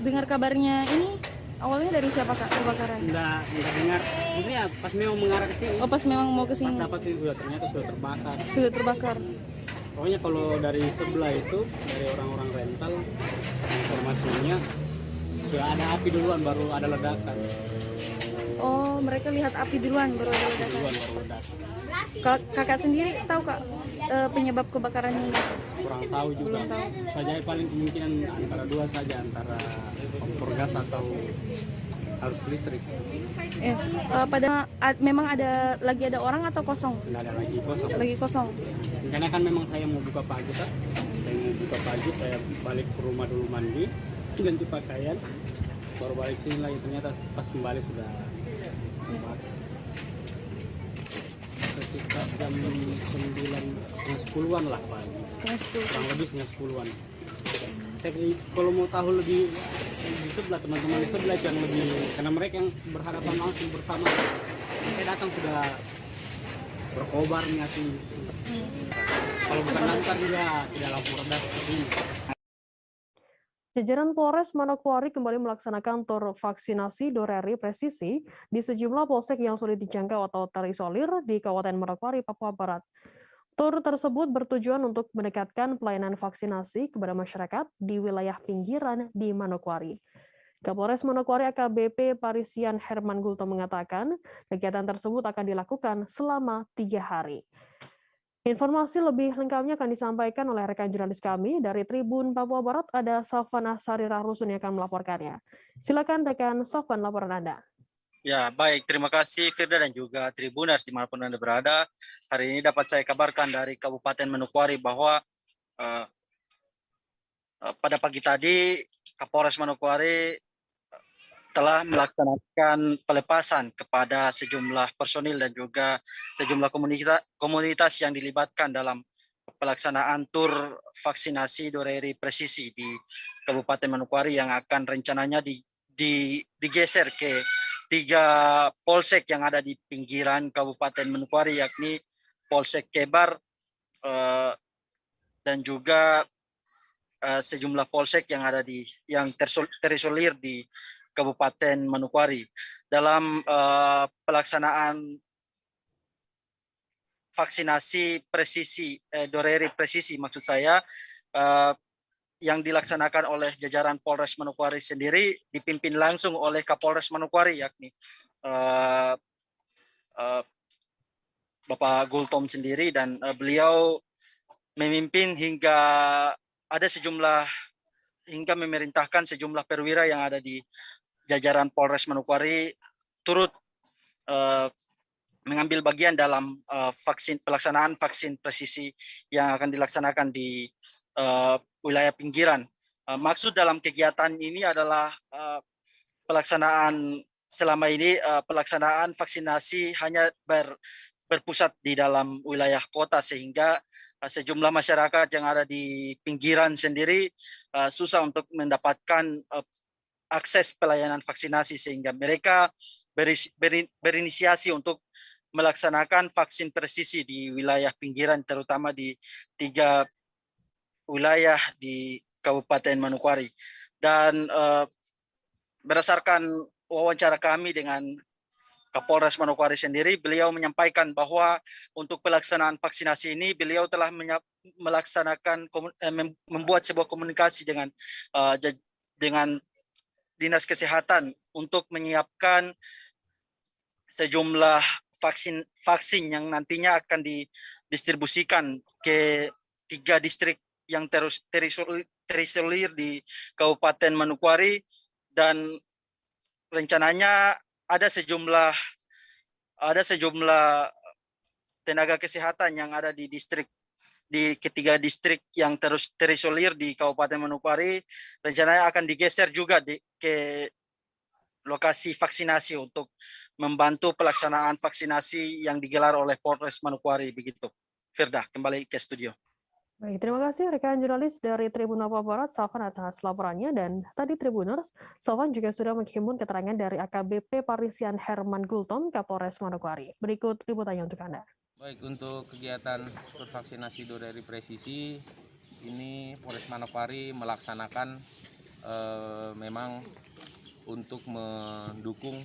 M: Dengar kabarnya ini awalnya dari siapa Kak kebakaran?
B: Enggak dengar. Maksudnya pas memang mengarah ke sini.
M: Oh, pas memang mau ke sini.
B: Pas dapat itu ternyata sudah
M: terbakar.
B: Pokoknya kalau dari sebelah itu, dari orang-orang rental, informasinya sudah ada api duluan, baru ada ledakan.
M: Oh, mereka lihat api duluan, baru ada ledakan. Kakak sendiri tahu Kak penyebab kebakarannya?
B: Kurang tahu juga. Saja paling kemungkinan antara dua saja, antara kompor gas atau arus listrik.
M: Memang lagi ada orang atau kosong?
B: Tidak ada kosong.
M: Lagi kosong.
B: Karena kan memang saya mau buka pagi Kak. Saya balik ke rumah dulu mandi, ganti pakaian, baru balik sini lagi. Ternyata pas kembali sudah sekitar jam 9:10-an lah Pak. Kurang lebih 9:10-an. Kalau mau tahu lebih di sebelah, teman-teman di sebelah yang lebih, karena mereka yang berhadapan langsung bersama. Saya datang sudah berkobar niatnya. Kalau bukan lancar juga tidak lampu redas seperti ini.
A: Jajaran Polres Manokwari kembali melaksanakan tur vaksinasi Doreri Presisi di sejumlah polsek yang sulit dijangkau atau terisolir di Kabupaten Manokwari, Papua Barat. Tur tersebut bertujuan untuk mendekatkan pelayanan vaksinasi kepada masyarakat di wilayah pinggiran di Manokwari. Kapolres Manokwari AKBP Parisian Herman Gulto mengatakan kegiatan tersebut akan dilakukan selama 3 hari. Informasi lebih lengkapnya akan disampaikan oleh rekan jurnalis kami dari Tribun Papua Barat, ada Safwan Sarira Rusun yang akan melaporkannya. Silakan rekan Safwan, laporan Anda.
U: Ya, baik. Terima kasih Firda dan juga Tribuners dimanapun Anda berada. Hari ini dapat saya kabarkan dari Kabupaten Manokwari bahwa pada pagi tadi Kapolres Manokwari telah melaksanakan pelepasan kepada sejumlah personil dan juga sejumlah komunitas yang dilibatkan dalam pelaksanaan tur vaksinasi Doreri Presisi di Kabupaten Manokwari yang akan rencananya digeser ke 3 polsek yang ada di pinggiran Kabupaten Manokwari, yakni Polsek Kebar dan juga sejumlah polsek yang ada yang terisolir di Kabupaten Manokwari. Dalam pelaksanaan vaksinasi presisi Doreri Presisi maksud saya yang dilaksanakan oleh jajaran Polres Manokwari sendiri dipimpin langsung oleh Kapolres Manokwari, yakni Bapak Gultom sendiri, dan beliau memimpin hingga memerintahkan sejumlah perwira yang ada di jajaran Polres Manokwari turut mengambil mengambil bagian dalam pelaksanaan vaksin presisi yang akan dilaksanakan di wilayah pinggiran. Maksud dalam kegiatan ini adalah pelaksanaan selama ini pelaksanaan vaksinasi hanya berpusat di dalam wilayah kota, sehingga sejumlah masyarakat yang ada di pinggiran sendiri susah untuk mendapatkan akses pelayanan vaksinasi, sehingga mereka berinisiasi untuk melaksanakan vaksin presisi di wilayah pinggiran, terutama di 3 wilayah di Kabupaten Manokwari. Dan berdasarkan wawancara kami dengan Kapolres Manokwari sendiri, beliau menyampaikan bahwa untuk pelaksanaan vaksinasi ini beliau telah membuat sebuah komunikasi dengan Dinas Kesehatan untuk menyiapkan sejumlah vaksin yang nantinya akan didistribusikan ke 3 distrik yang terisolir di Kabupaten Manokwari, dan rencananya ada sejumlah tenaga kesehatan yang ada di ketiga distrik yang terisolir di Kabupaten Manokwari, rencananya akan digeser juga ke lokasi vaksinasi untuk membantu pelaksanaan vaksinasi yang digelar oleh Polres Manokwari. Begitu. Firda, kembali ke studio.
A: Baik, terima kasih rekan jurnalis dari Tribun Papua Barat, Sofwan, atas laporannya. Dan tadi Tribuners, Sofwan juga sudah menghimpun keterangan dari AKBP Parisian Herman Gultom, Kapolres Manokwari. Berikut liputannya untuk Anda.
F: Baik, untuk kegiatan vaksinasi dari presisi, ini Polres Manokwari melaksanakan memang untuk mendukung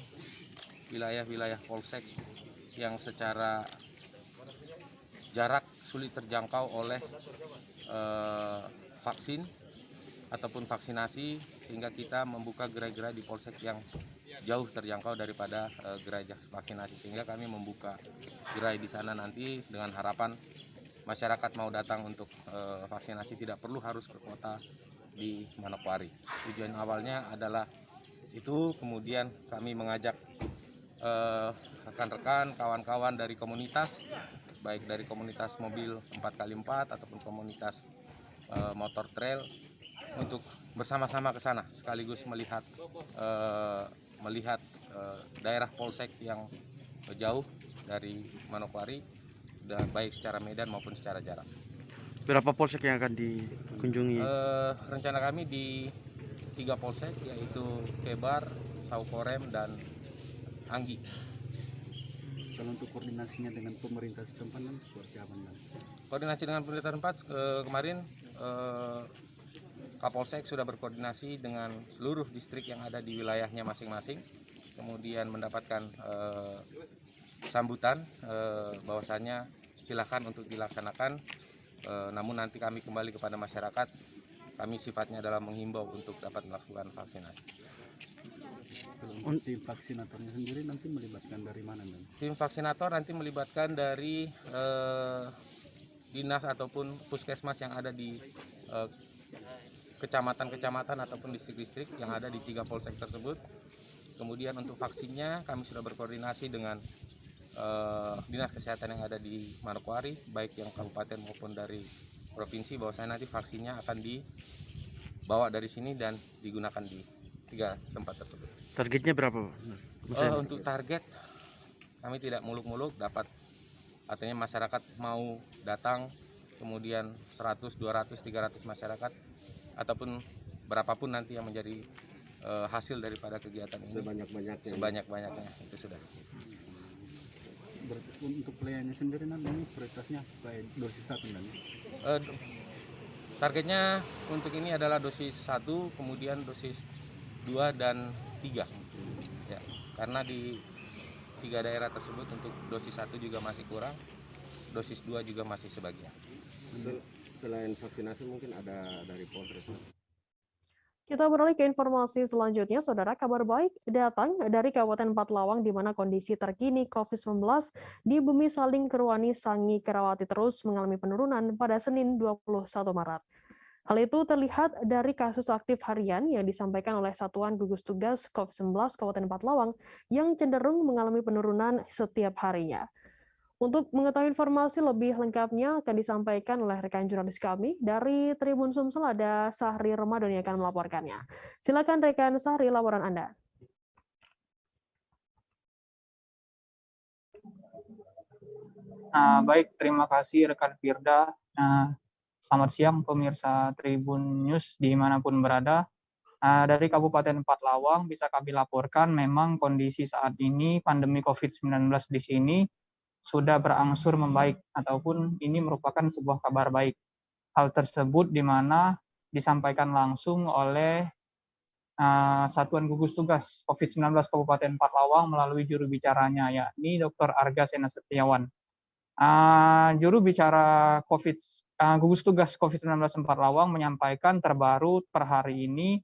F: wilayah-wilayah polsek yang secara jarak sulit terjangkau oleh vaksin ataupun vaksinasi, sehingga kita membuka gerai-gerai di polsek yang jauh terjangkau daripada gerai vaksinasi, sehingga kami membuka gerai di sana nanti dengan harapan masyarakat mau datang untuk vaksinasi tidak perlu harus ke kota di Manokwari. Tujuan awalnya adalah itu, kemudian kami mengajak rekan-rekan, kawan-kawan dari komunitas, baik dari komunitas mobil 4x4 ataupun komunitas motor trail, untuk bersama-sama ke sana sekaligus melihat daerah polsek yang jauh dari Manokwari, dan baik secara medan maupun secara jarak.
V: Berapa polsek yang akan dikunjungi?
F: Rencana kami di 3 polsek, yaitu Kebar, Saukorem, dan Anggi.
H: Kalau untuk koordinasinya dengan pemerintah setempat kan seperti apa?
F: Koordinasi dengan pemerintah setempat kemarin Kapolsek sudah berkoordinasi dengan seluruh distrik yang ada di wilayahnya masing-masing, kemudian mendapatkan sambutan bahwasannya silakan untuk dilaksanakan, namun nanti kami kembali kepada masyarakat, kami sifatnya adalah menghimbau untuk dapat melakukan vaksinasi.
H: Tim vaksinatornya sendiri nanti melibatkan dari mana?
F: Tim vaksinator nanti melibatkan dari dinas ataupun puskesmas yang ada di kecamatan-kecamatan ataupun distrik-distrik yang ada di 3 polsek tersebut. Kemudian untuk vaksinnya kami sudah berkoordinasi dengan dinas kesehatan yang ada di Manokwari, baik yang kabupaten maupun dari provinsi, bahwasanya nanti vaksinnya akan dibawa dari sini dan digunakan di 3 tempat tersebut.
V: Targetnya berapa?
F: Untuk target kami tidak muluk-muluk, dapat artinya masyarakat mau datang, kemudian 100, 200, 300 masyarakat ataupun berapapun nanti yang menjadi hasil daripada kegiatan ini, sebanyak-banyaknya itu sudah.
H: Untuk pelayanannya sendiri nanti prioritasnya baik dosis 1 nanti.
F: Targetnya untuk ini adalah dosis 1, kemudian dosis 2 dan 3 ya, karena di 3 daerah tersebut untuk dosis 1 juga masih kurang, dosis 2 juga masih sebagian.
W: Selain vaksinasi mungkin ada dari Polres.
A: Kita beralih ke informasi selanjutnya, Saudara. Kabar baik datang dari Kabupaten Pathlawang, di mana kondisi terkini COVID-19 di Bumi Saling Kerwani Sangi Kerawati terus mengalami penurunan pada Senin 21 Maret. Hal itu terlihat dari kasus aktif harian yang disampaikan oleh Satuan Gugus Tugas COVID-19 Kabupaten Pathlawang yang cenderung mengalami penurunan setiap harinya. Untuk mengetahui informasi lebih lengkapnya akan disampaikan oleh rekan jurnalis kami dari Tribun Sumsel, ada Sahri Ramadan yang akan melaporkannya. Silakan rekan Sahri, laporan Anda.
C: Baik, terima kasih rekan Firda. Selamat siang pemirsa Tribun News dimanapun berada. Dari Kabupaten Pathlawang bisa kami laporkan memang kondisi saat ini pandemi COVID-19 di sini sudah berangsur membaik, ataupun ini merupakan sebuah kabar baik. Hal tersebut di mana disampaikan langsung oleh Satuan Gugus Tugas COVID-19 Kabupaten Pathlawang melalui juru bicaranya, yakni Dr. Arga Sena Setiawan. Juru bicara Gugus Tugas COVID-19 Pathlawang menyampaikan terbaru per hari ini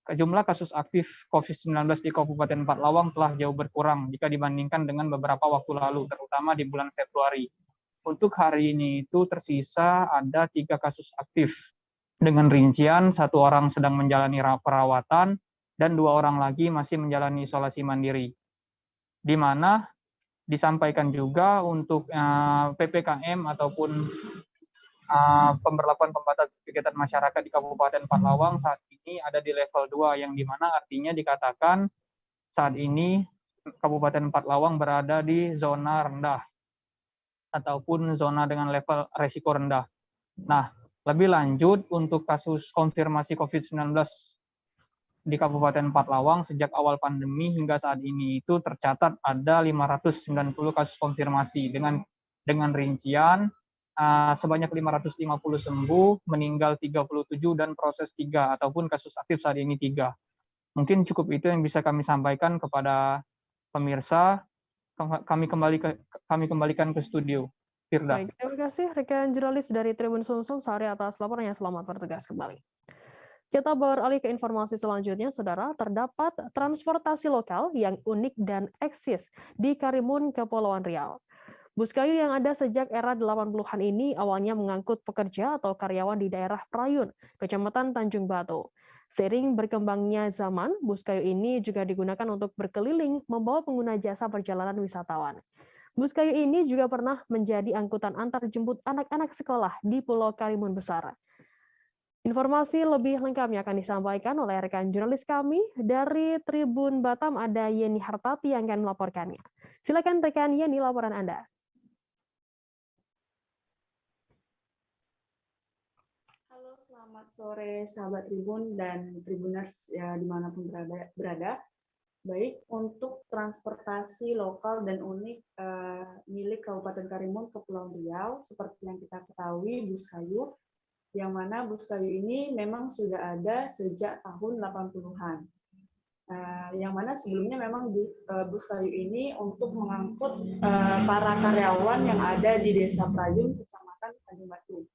C: jumlah kasus aktif COVID-19 di Kabupaten Pathlawang telah jauh berkurang jika dibandingkan dengan beberapa waktu lalu, terutama di bulan Februari. Untuk hari ini itu tersisa ada 3 kasus aktif, dengan rincian 1 orang sedang menjalani perawatan dan 2 orang lagi masih menjalani isolasi mandiri. Di mana disampaikan juga untuk PPKM ataupun pemberlakuan pembatasan kegiatan masyarakat di Kabupaten Pathlawang saat ini ada di level 2, yang dimana artinya dikatakan saat ini Kabupaten Pathlawang berada di zona rendah ataupun zona dengan level resiko rendah. Nah, lebih lanjut untuk kasus konfirmasi COVID-19 di Kabupaten Pathlawang sejak awal pandemi hingga saat ini itu tercatat ada 590 kasus konfirmasi dengan rincian sebanyak 550 sembuh, meninggal 37, dan proses 3, ataupun kasus aktif saat ini 3. Mungkin cukup itu yang bisa kami sampaikan kepada pemirsa. Kami kembalikan ke studio. Firda.
A: Baik, terima kasih rekan jurnalis dari Tribun Sumsel, Sahri, atas laporannya. Selamat bertugas kembali. Kita beralih ke informasi selanjutnya, Saudara. Terdapat transportasi lokal yang unik dan eksis di Karimun, Kepulauan Riau. Bus kayu yang ada sejak era 80-an ini awalnya mengangkut pekerja atau karyawan di daerah Prayun, Kecamatan Tanjung Batu. Seiring berkembangnya zaman, bus kayu ini juga digunakan untuk berkeliling membawa pengguna jasa perjalanan wisatawan. Bus kayu ini juga pernah menjadi angkutan antar jemput anak-anak sekolah di Pulau Karimun Besar. Informasi lebih lengkapnya akan disampaikan oleh rekan jurnalis kami dari Tribun Batam, ada Yeni Hartati yang akan melaporkannya. Silakan rekan Yeni, laporan Anda.
G: Selamat sore sahabat Tribun dan Tribuners ya dimanapun berada. Baik, untuk transportasi lokal dan unik milik Kabupaten Karimun Kepulauan Riau, seperti yang kita ketahui, bus kayu, yang mana bus kayu ini memang sudah ada sejak tahun 80-an. Yang mana sebelumnya memang bus kayu ini untuk mengangkut para karyawan yang ada di Desa Prayun, Kecamatan Tanjung Batu.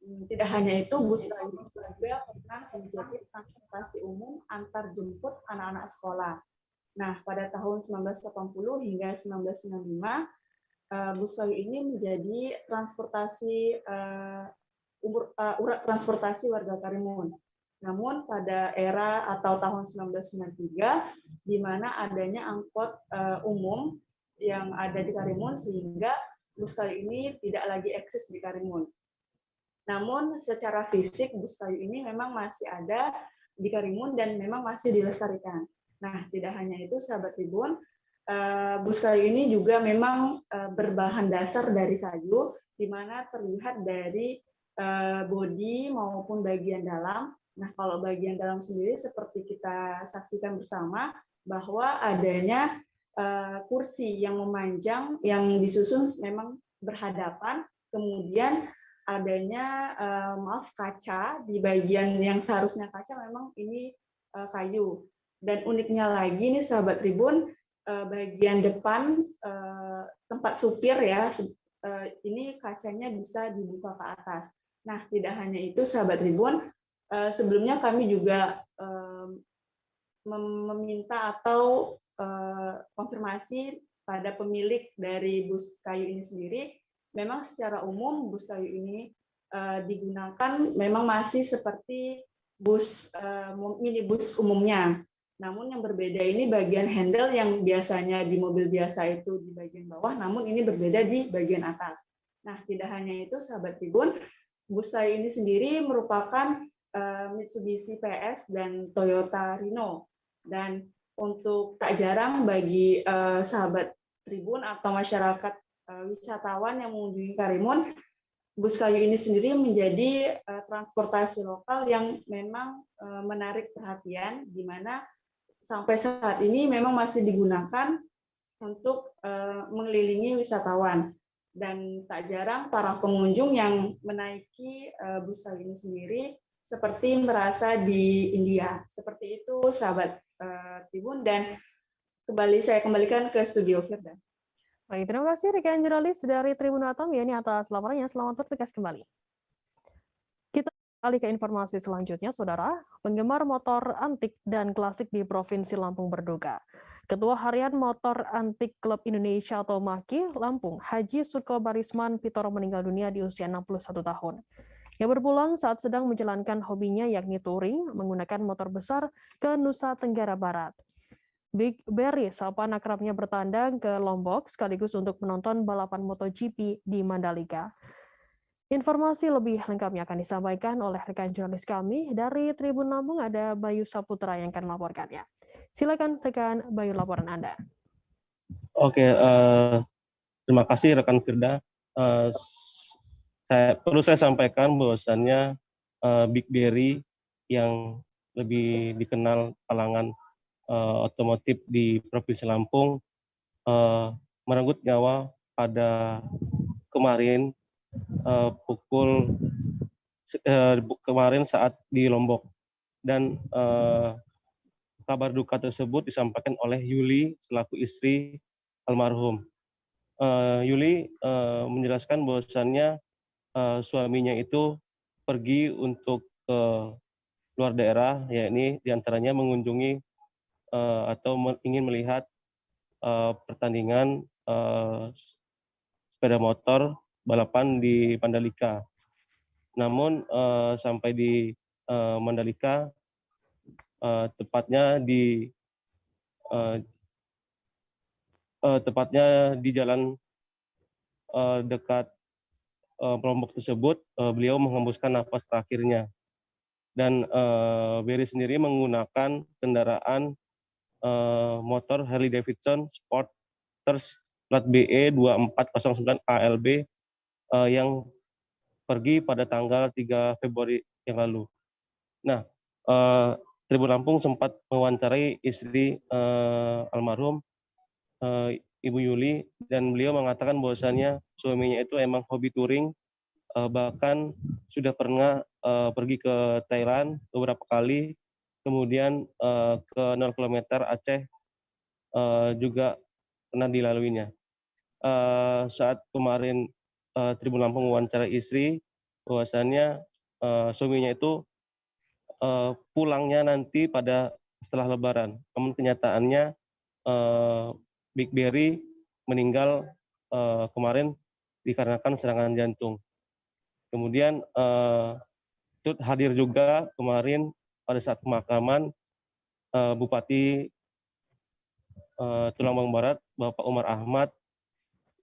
G: Tidak hanya itu, bus kayu juga pernah menjadi transportasi umum antar jemput anak-anak sekolah. Nah, pada tahun 1980 hingga 1995, bus kayu ini menjadi transportasi transportasi warga Karimun. Namun pada era atau tahun 1993, di mana adanya angkot umum yang ada di Karimun, sehingga bus kayu ini tidak lagi eksis di Karimun. Namun secara fisik bus kayu ini memang masih ada di Karimun dan memang masih dilestarikan. Nah, tidak hanya itu sahabat Tribun, bus kayu ini juga memang berbahan dasar dari kayu, di mana terlihat dari bodi maupun bagian dalam. Nah, kalau bagian dalam sendiri seperti kita saksikan bersama bahwa adanya kursi yang memanjang yang disusun memang berhadapan, kemudian adanya kaca di bagian yang seharusnya kaca, memang ini kayu. Dan uniknya lagi nih sahabat Tribun, bagian depan tempat supir ya, ini kacanya bisa dibuka ke atas. Nah, tidak hanya itu sahabat Tribun, sebelumnya kami juga meminta atau konfirmasi pada pemilik dari bus kayu ini sendiri. Memang secara umum bus kayu ini digunakan memang masih seperti minibus umumnya. Namun yang berbeda ini bagian handle yang biasanya di mobil biasa itu di bagian bawah, namun ini berbeda di bagian atas. Nah, tidak hanya itu, sahabat Tribun, bus kayu ini sendiri merupakan Mitsubishi PS dan Toyota Reno. Dan untuk tak jarang bagi sahabat Tribun atau masyarakat wisatawan yang mengunjungi Karimun, bus kayu ini sendiri menjadi transportasi lokal yang memang menarik perhatian, di mana sampai saat ini memang masih digunakan untuk mengelilingi wisatawan. Dan tak jarang para pengunjung yang menaiki bus kayu ini sendiri seperti merasa di India. Seperti itu, sahabat Tribun, dan saya kembalikan ke studio Firda.
A: Baik, terima kasih rekan jurnalis dari Tribun Atom ya, ini atas laporannya. Selamat bertugas kembali. Kita beralih ke informasi selanjutnya, saudara. Penggemar motor antik dan klasik di Provinsi Lampung berduka. Ketua Harian Motor Antik Klub Indonesia atau MAKI Lampung, Haji Sukobarisman Pitoro meninggal dunia di usia 61 tahun. Yang berpulang saat sedang menjalankan hobinya yakni touring menggunakan motor besar ke Nusa Tenggara Barat. Big Berry, sapaan akrabnya, bertandang ke Lombok sekaligus untuk menonton balapan MotoGP di Mandalika. Informasi lebih lengkapnya akan disampaikan oleh rekan jurnalis kami dari Tribun Lampung, ada Bayu Saputra yang akan melaporkannya. Silakan rekan Bayu, laporan Anda.
E: Oke, terima kasih rekan Firda. Perlu saya sampaikan bahwasannya Big Berry yang lebih dikenal kalangan otomotif di Provinsi Lampung merenggut nyawa pada kemarin kemarin saat di Lombok, dan kabar duka tersebut disampaikan oleh Yuli selaku istri almarhum. Yuli menjelaskan bahwasannya suaminya itu pergi untuk ke luar daerah, yakni diantaranya mengunjungi atau ingin melihat pertandingan sepeda motor balapan di Mandalika. Namun sampai di Mandalika, tepatnya di jalan dekat Lombok tersebut, beliau menghembuskan napas terakhirnya. Dan Berry sendiri menggunakan kendaraan motor Harley Davidson Sporters plat BE 2409 ALB yang pergi pada tanggal 3 Februari yang lalu. Nah, Tribun Lampung sempat mewawancarai istri almarhum, Ibu Yuli, dan beliau mengatakan bahwasannya suaminya itu emang hobi touring, bahkan sudah pernah pergi ke Thailand beberapa kali, kemudian ke 0 km Aceh juga pernah dilaluinya. Saat kemarin Tribun Lampung mewawancarai istri, bahwasannya suaminya itu pulangnya nanti pada setelah Lebaran. Namun kenyataannya Big Berry meninggal kemarin dikarenakan serangan jantung. Kemudian turut hadir juga kemarin pada saat pemakaman Bupati Tulungagung Barat, Bapak Umar Ahmad,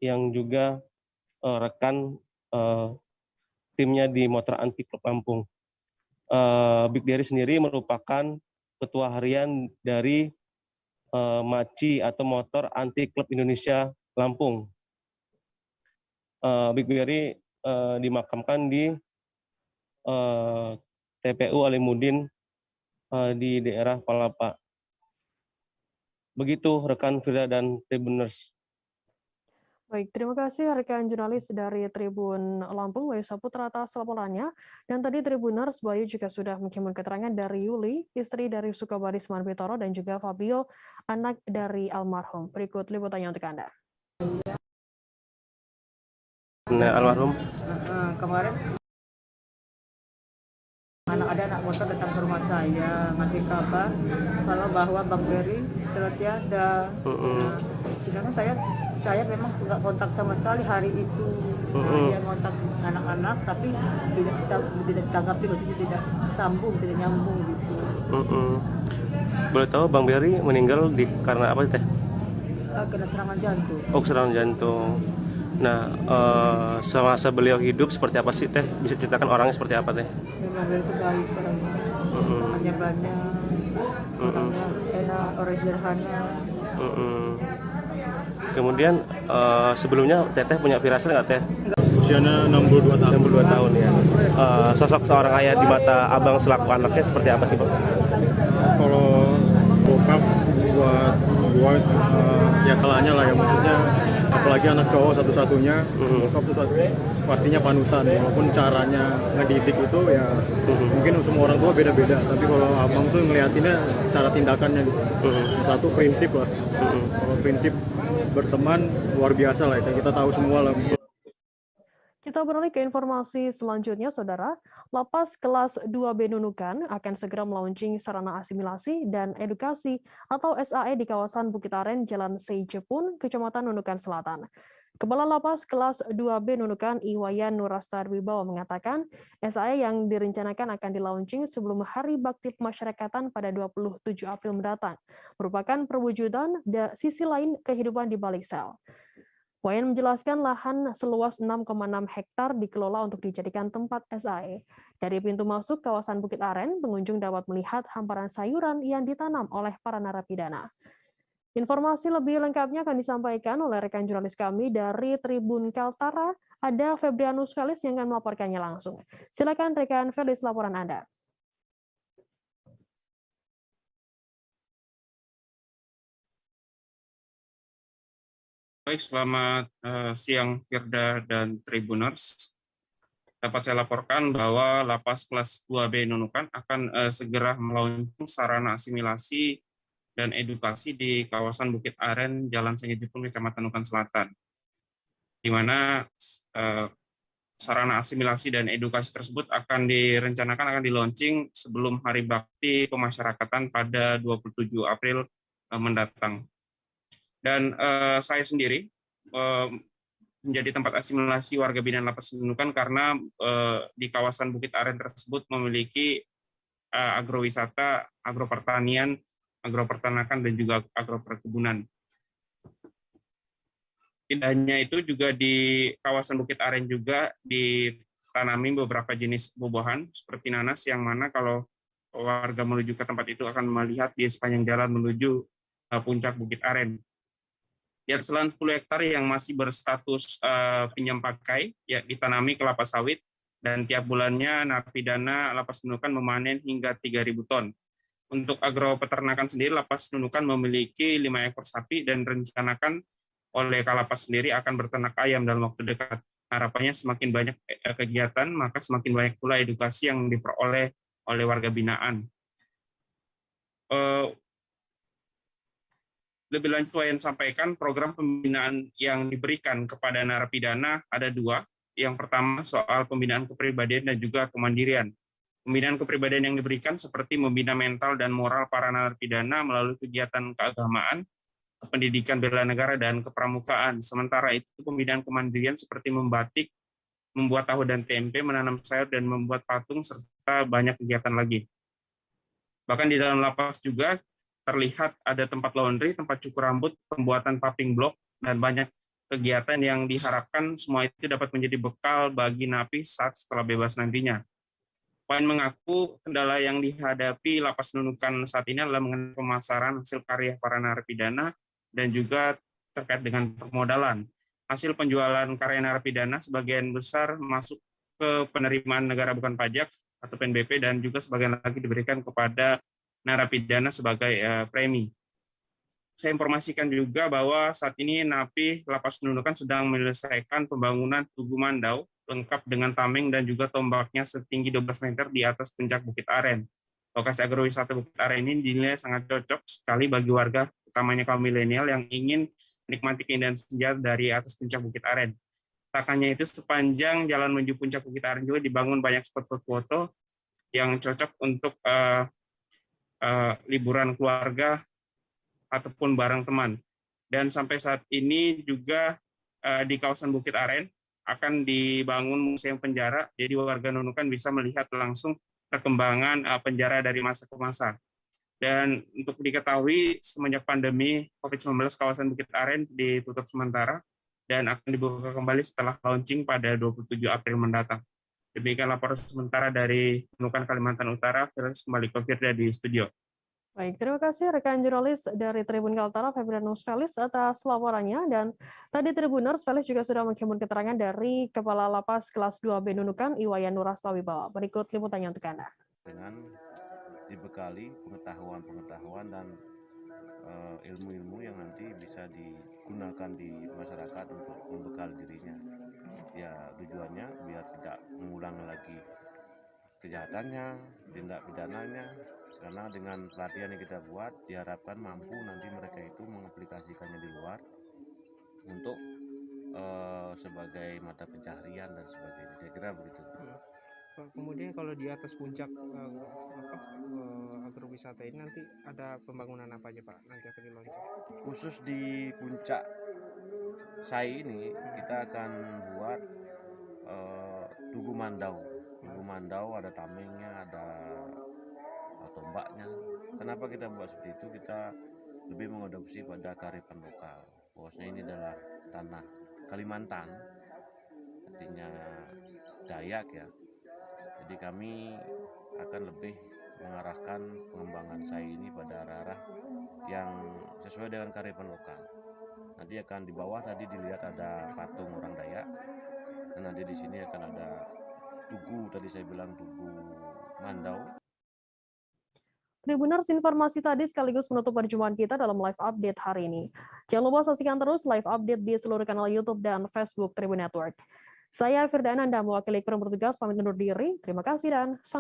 E: yang juga rekan timnya di Motor Antik Klub Lampung. Big Berry sendiri merupakan ketua harian dari MACI atau Motor Antik Klub Indonesia Lampung. Big Berry dimakamkan di TPU Alimuddin di daerah Palapa. Begitu rekan Firda dan Tribuners.
A: Baik, terima kasih rekan jurnalis dari Tribun Lampung, Bayu Saputra, atas laporannya. Dan tadi Tribuners, Bayu juga sudah menghimpun keterangan dari Yuli, istri dari Sukobarisman Pitoro, dan juga Fabio, anak dari almarhum. Berikut liputannya untuk Anda.
E: Nah, almarhum
I: kemarin anak motor datang ke rumah saya ngasih kabar kalau bahwa Bang Berry telah tiada. Sedangkan saya memang nggak kontak sama sekali hari itu. Dia kontak anak-anak tapi tidak ditanggapi, maksudnya tidak nyambung gitu.
E: Boleh tahu Bang Berry meninggal karena apa teh?
I: Kena serangan jantung.
E: Oh, serangan jantung. Nah, semasa beliau hidup seperti apa sih teh? Bisa ceritakan orangnya seperti apa teh?
I: Memang beliau itu baik orangnya. Makannya banyak. Orangnya enak, orang sederhana.
E: Kemudian sebelumnya Teteh punya firasat nggak Teh?
K: Usianya 62 tahun.
E: 62 tahun ya. Sosok seorang ayah di mata Abang selaku anaknya seperti apa sih Bang?
K: Kalau bokap buat gua ya salahnya lah ya, maksudnya apalagi anak cowok satu-satunya, bokap tuh pastinya panutan, walaupun caranya ngedidik itu ya mungkin semua orang tua beda-beda, tapi kalau abang tuh ngeliatinnya cara tindakannya gitu. Satu prinsip lah, kalau prinsip berteman luar biasa lah, kita tahu semua lah.
A: Kita beralih ke informasi selanjutnya, Saudara. Lapas kelas 2B Nunukan akan segera melaunching sarana asimilasi dan edukasi atau SAE di kawasan Bukit Aren, Jalan Seijepun, Kecamatan Nunukan Selatan. Kepala Lapas kelas 2B Nunukan Iwayan Nurastar Wibawa mengatakan, SAE yang direncanakan akan dilaunching sebelum Hari Bakti Pemasyarakatan pada 27 April mendatang, merupakan perwujudan sisi lain kehidupan di balik sel. Wayan menjelaskan lahan seluas 6,6 hektar dikelola untuk dijadikan tempat SAE. Dari pintu masuk kawasan Bukit Aren, pengunjung dapat melihat hamparan sayuran yang ditanam oleh para narapidana. Informasi lebih lengkapnya akan disampaikan oleh rekan jurnalis kami dari Tribun Kaltara, ada Febrianus Felis yang akan melaporkannya langsung. Silakan rekan Felis, laporan Anda.
P: Baik, selamat siang Firda dan Tribuners. Dapat saya laporkan bahwa Lapas kelas 2B Nunukan akan segera meluncurkan sarana asimilasi dan edukasi di kawasan Bukit Aren, Jalan Seijepun, Kecamatan Nunukan Selatan, di mana sarana asimilasi dan edukasi tersebut akan direncanakan akan di-launching sebelum Hari Bakti Pemasyarakatan pada 27 April mendatang. Dan saya sendiri menjadi tempat asimilasi warga binaan Lapas Nunukan karena di kawasan Bukit Aren tersebut memiliki agrowisata, agropertanian, agropeternakan, dan juga agroperkebunan. Tidak hanya itu, juga di kawasan Bukit Aren juga ditanami beberapa jenis buah-buahan seperti nanas, yang mana kalau warga menuju ke tempat itu akan melihat di sepanjang jalan menuju puncak Bukit Aren. Di atas lahan 10 hektar yang masih berstatus pinjam pakai, ya ditanami kelapa sawit, dan tiap bulannya narapidana Lapas Nunukan memanen hingga 3.000 ton. Untuk agropeternakan sendiri, Lapas Nunukan memiliki 5 ekor sapi dan rencanakan oleh Kalapas sendiri akan berternak ayam dalam waktu dekat. Harapannya semakin banyak kegiatan, maka semakin banyak pula edukasi yang diperoleh oleh warga binaan. Lebih lanjut, Wayan sampaikan program pembinaan yang diberikan kepada narapidana ada 2. Yang pertama soal pembinaan kepribadian dan juga kemandirian. Pembinaan kepribadian yang diberikan seperti membina mental dan moral para narapidana melalui kegiatan keagamaan, pendidikan bela negara, dan kepramukaan. Sementara itu pembinaan kemandirian seperti membatik, membuat tahu dan tempe, menanam sayur, dan membuat patung, serta banyak kegiatan lagi. Bahkan di dalam lapas juga terlihat ada tempat laundry, tempat cukur rambut, pembuatan paving block, dan banyak kegiatan yang diharapkan semua itu dapat menjadi bekal bagi napi saat setelah bebas nantinya. Wayan mengaku kendala yang dihadapi Lapas Nunukan saat ini adalah mengenai pemasaran hasil karya para narapidana dan juga terkait dengan permodalan. Hasil penjualan karya narapidana sebagian besar masuk ke penerimaan negara bukan pajak atau PNBP, dan juga sebagian lagi diberikan kepada narapidana sebagai premi. Saya informasikan juga bahwa saat ini napi Lapas Nunukan sedang menyelesaikan pembangunan Tugu Mandau lengkap dengan tameng dan juga tombaknya setinggi 12 meter di atas puncak Bukit Aren. Lokasi agrowisata Bukit Aren ini dinilai sangat cocok sekali bagi warga, utamanya kaum milenial yang ingin menikmati keindahan senja dari atas puncak Bukit Aren. Tak hanya itu, sepanjang jalan menuju puncak Bukit Aren juga dibangun banyak spot foto yang cocok untuk liburan keluarga ataupun bareng teman. Dan sampai saat ini juga di kawasan Bukit Aren akan dibangun museum penjara, jadi warga Nunukan bisa melihat langsung perkembangan penjara dari masa ke masa. Dan untuk diketahui, semenjak pandemi COVID-19, kawasan Bukit Aren ditutup sementara dan akan dibuka kembali setelah launching pada 27 April mendatang. Demikian laporan sementara dari Nunukan, Kalimantan Utara. Felix kembali ke Firda di studio.
A: Baik, terima kasih rekan jurnalis dari Tribun Kaltara, Febrianus Felix, atas laporannya. Dan tadi Tribuners, Felix juga sudah menghimpun keterangan dari Kepala Lapas Kelas 2B Nunukan, Iwayan Nurastawibawa. Berikut liputannya untuk Anda.
W: Dengan dibekali pengetahuan dan ilmu-ilmu yang nanti bisa digunakan di masyarakat untuk membekal dirinya. Ya, tujuannya biar tidak mengulang lagi kejahatannya, tindak pidananya, karena dengan pelatihan yang kita buat diharapkan mampu nanti mereka itu mengaplikasikannya di luar untuk sebagai mata pencaharian dan sebagainya. Saya kira begitu.
Q: Kemudian kalau di atas puncak agrowisata ini nanti ada pembangunan apa aja Pak? Nanti akan diluncurkan.
W: Khusus di puncak Sai ini kita akan buat Tugu Mandau. Tugu Mandau ada tamengnya, ada tombaknya. Kenapa kita buat seperti itu? Kita lebih mengadopsi pada kearifan lokal. Bahwasanya ini adalah tanah Kalimantan, artinya Dayak ya. Jadi kami akan lebih mengarahkan pengembangan Sai ini pada arah-arah yang sesuai dengan kearifan lokal. Nanti akan di bawah tadi dilihat ada patung orang Dayak, dan nanti di sini akan ada tugu, tadi saya bilang Tugu Mandau.
A: Tribuners, informasi tadi sekaligus menutup perjumpaan kita dalam live update hari ini. Jangan lupa saksikan terus live update di seluruh kanal YouTube dan Facebook Tribun Network. Saya Firda Ananda, mewakili kru bertugas pamit undur diri. Terima kasih dan sampai